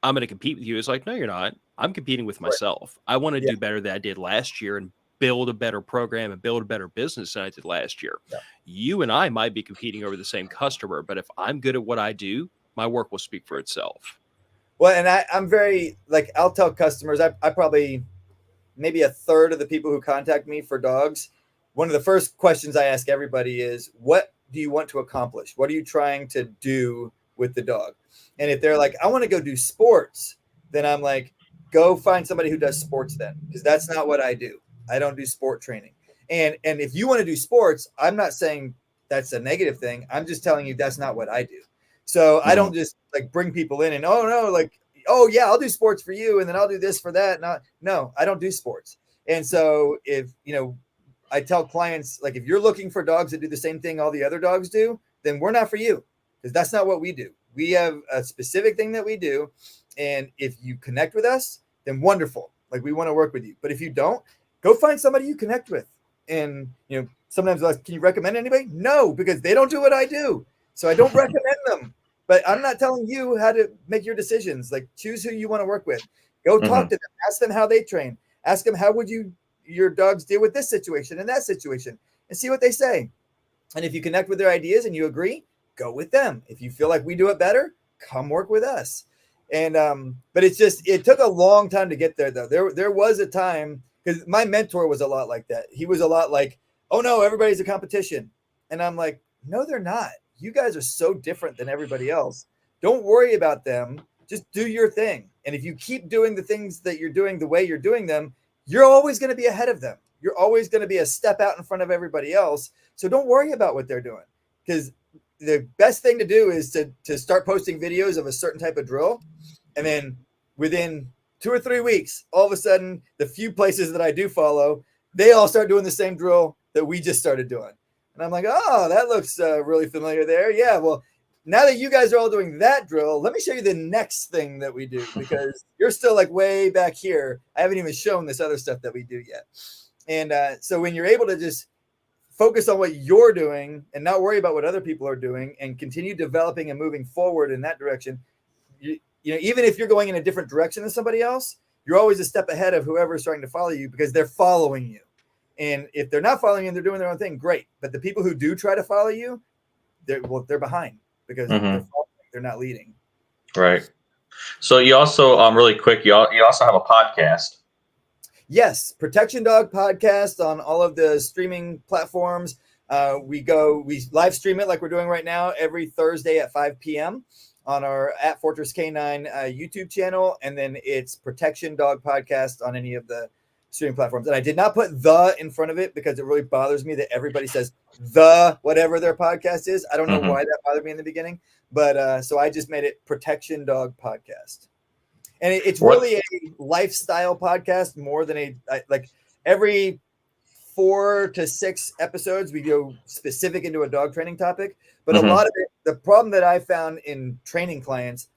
I'm going to compete with you, it's like, no, you're not. I'm competing with myself. I want to do better than I did last year and build a better program and build a better business than I did last year. Yeah. You and I might be competing over the same customer, but if I'm good at what I do, my work will speak for itself. Well, and I'm very, I'll tell customers, I probably, maybe a third of the people who contact me for dogs, one of the first questions I ask everybody is, what do you want to accomplish? What are you trying to do with the dog? And if they're like, I want to go do sports, then I'm like, go find somebody who does sports then, because that's not what I do. I don't do sport training. And if you want to do sports, I'm not saying that's a negative thing. I'm just telling you that's not what I do. So I don't just like bring people in and, oh no, like, oh yeah, I'll do sports for you, and then I'll do this for that. No, I don't do sports. And so if, I tell clients, like, if you're looking for dogs that do the same thing all the other dogs do, then we're not for you, because that's not what we do. We have a specific thing that we do. And if you connect with us, then wonderful. Like, we want to work with you. But if you don't, go find somebody you connect with. And, sometimes like, can you recommend anybody? No, because they don't do what I do. So I don't recommend them. But I'm not telling you how to make your decisions. Like, choose who you want to work with. Go talk to them. Ask them how they train. Ask them, how would your dogs deal with this situation and that situation, and see what they say. And if you connect with their ideas and you agree, go with them. If you feel like we do it better, come work with us. And but it took a long time to get there, though. There was a time, because my mentor was a lot like that. He was a lot like, oh no, everybody's a competition. And I'm like, no, they're not. You guys are so different than everybody else. Don't worry about them. Just do your thing. And if you keep doing the things that you're doing the way you're doing them, you're always going to be ahead of them. You're always going to be a step out in front of everybody else. So don't worry about what they're doing, because the best thing to do is to start posting videos of a certain type of drill. And then within 2 or 3 weeks, all of a sudden, the few places that I do follow, they all start doing the same drill that we just started doing. And I'm like, oh, that looks really familiar there. Yeah, well, now that you guys are all doing that drill, let me show you the next thing that we do, because you're still like way back here. I haven't even shown this other stuff that we do yet. And so when you're able to just focus on what you're doing and not worry about what other people are doing, and continue developing and moving forward in that direction, even if you're going in a different direction than somebody else, you're always a step ahead of whoever's trying to follow you, because they're following you. And if they're not following you and they're doing their own thing, great. But the people who do try to follow you, they're behind, because they're following, they're not leading. Right. So you also, really quick, you also have a podcast. Yes, Protection Dog Podcast on all of the streaming platforms. We live stream it like we're doing right now every Thursday at 5 p.m. on our at Fortress K9 YouTube channel, and then it's Protection Dog Podcast on any of the streaming platforms. And I did not put the in front of it, because it really bothers me that everybody says the whatever their podcast is. I don't know why that bothered me in the beginning, but so I just made it Protection Dog Podcast. And it's really a lifestyle podcast more than like every 4 to 6 episodes, we go specific into a dog training topic. But a lot of it, the problem that I found in training clients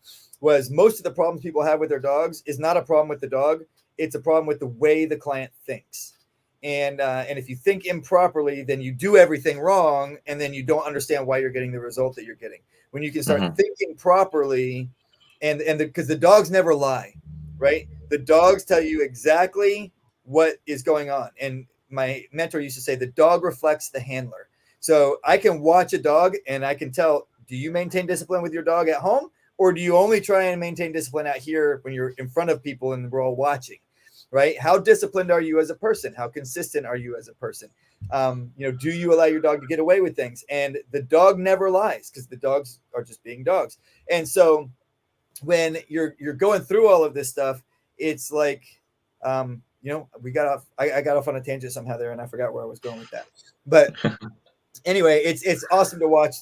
was most of the problems people have with their dogs is not a problem with the dog. It's a problem with the way the client thinks. And if you think improperly, then you do everything wrong, and then you don't understand why you're getting the result that you're getting. When you can start thinking properly, and because the dogs never lie, right? The dogs tell you exactly what is going on. And my mentor used to say, the dog reflects the handler. So I can watch a dog and I can tell, do you maintain discipline with your dog at home, or do you only try and maintain discipline out here when you're in front of people and we're all watching, right? How disciplined are you as a person? How consistent are you as a person? Do you allow your dog to get away with things? And the dog never lies, because the dogs are just being dogs. And so when you're going through all of this stuff, it's like, we got off. I got off on a tangent somehow there, and I forgot where I was going with that. But anyway, it's awesome to watch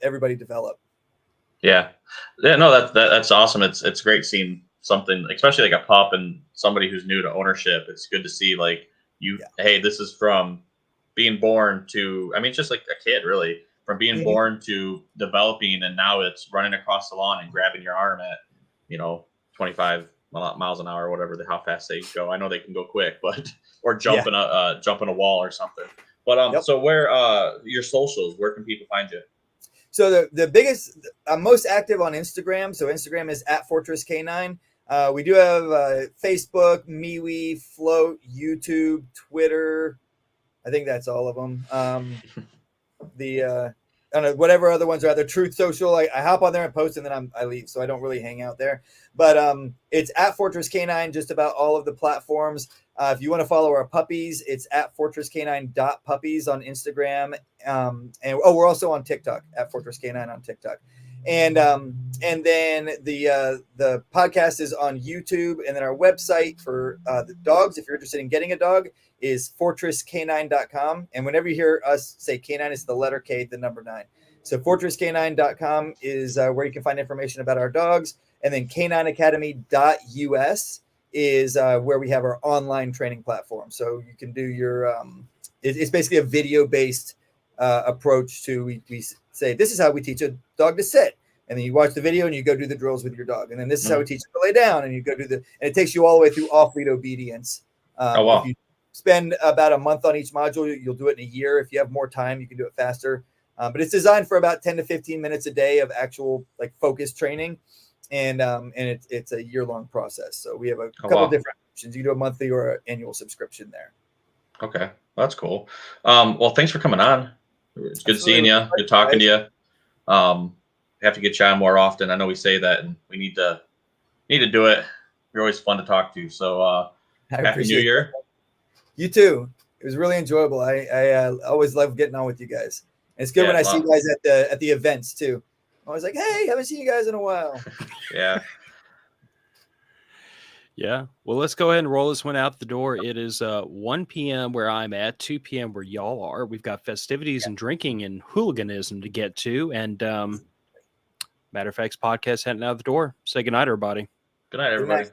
everybody develop. Yeah. No, that's awesome. It's great seeing something, especially like a pup and somebody who's new to ownership. It's good to see like hey, this is from being born to, I mean, it's just like a kid, really, from being born to developing, and now it's running across the lawn and grabbing your arm at 25 miles an hour, or whatever, how fast they go. I know they can go quick, but or jumping a wall or something. But so where your socials, where can people find you? So the biggest, I'm most active on Instagram. So Instagram is at Fortress K9. We do have Facebook, MeWe, Float, YouTube, Twitter. I think that's all of them. I don't know, whatever other ones are out there. Truth Social. I hop on there and post, and then I leave, so I don't really hang out there. But it's at Fortress Canine, just about all of the platforms. If you want to follow our puppies, it's at fortresscanine.puppies on Instagram. We're also on TikTok at Fortress Canine on TikTok. And then the podcast is on YouTube, and then our website for the dogs, if you're interested in getting a dog, is fortresscanine.com. And whenever you hear us say canine, it's the letter K, the number 9. So fortresscanine.com is where you can find information about our dogs. And then canineacademy.us is where we have our online training platform. So you can do your it's basically a video-based approach to we say, this is how we teach a dog to sit. And then you watch the video and you go do the drills with your dog. And then this is how we teach them to lay down, and you go do and it takes you all the way through off-lead obedience. Wow. If you spend about a month on each module, you'll do it in a year. If you have more time, you can do it faster. But it's designed for about 10 to 15 minutes a day of actual like focused training. And it's a year-long process. So we have a couple of different options. You can do a monthly or an annual subscription there. Okay. That's cool. Well, thanks for coming on. It's good seeing you. Good talking to you. Have to get you on more often. I know we say that, and we need to do it. You're always fun to talk to. So happy New Year. You too. It was really enjoyable. I always love getting on with you guys. And it's good when I see you guys at the events too. I was like, hey, haven't seen you guys in a while. Yeah. Yeah. Well, let's go ahead and roll this one out the door. It is 1 p.m. where I'm at, 2 p.m. where y'all are. We've got festivities and drinking and hooliganism to get to. And Matter of Fact's podcast heading out the door. Say goodnight, everybody. Good night, everybody.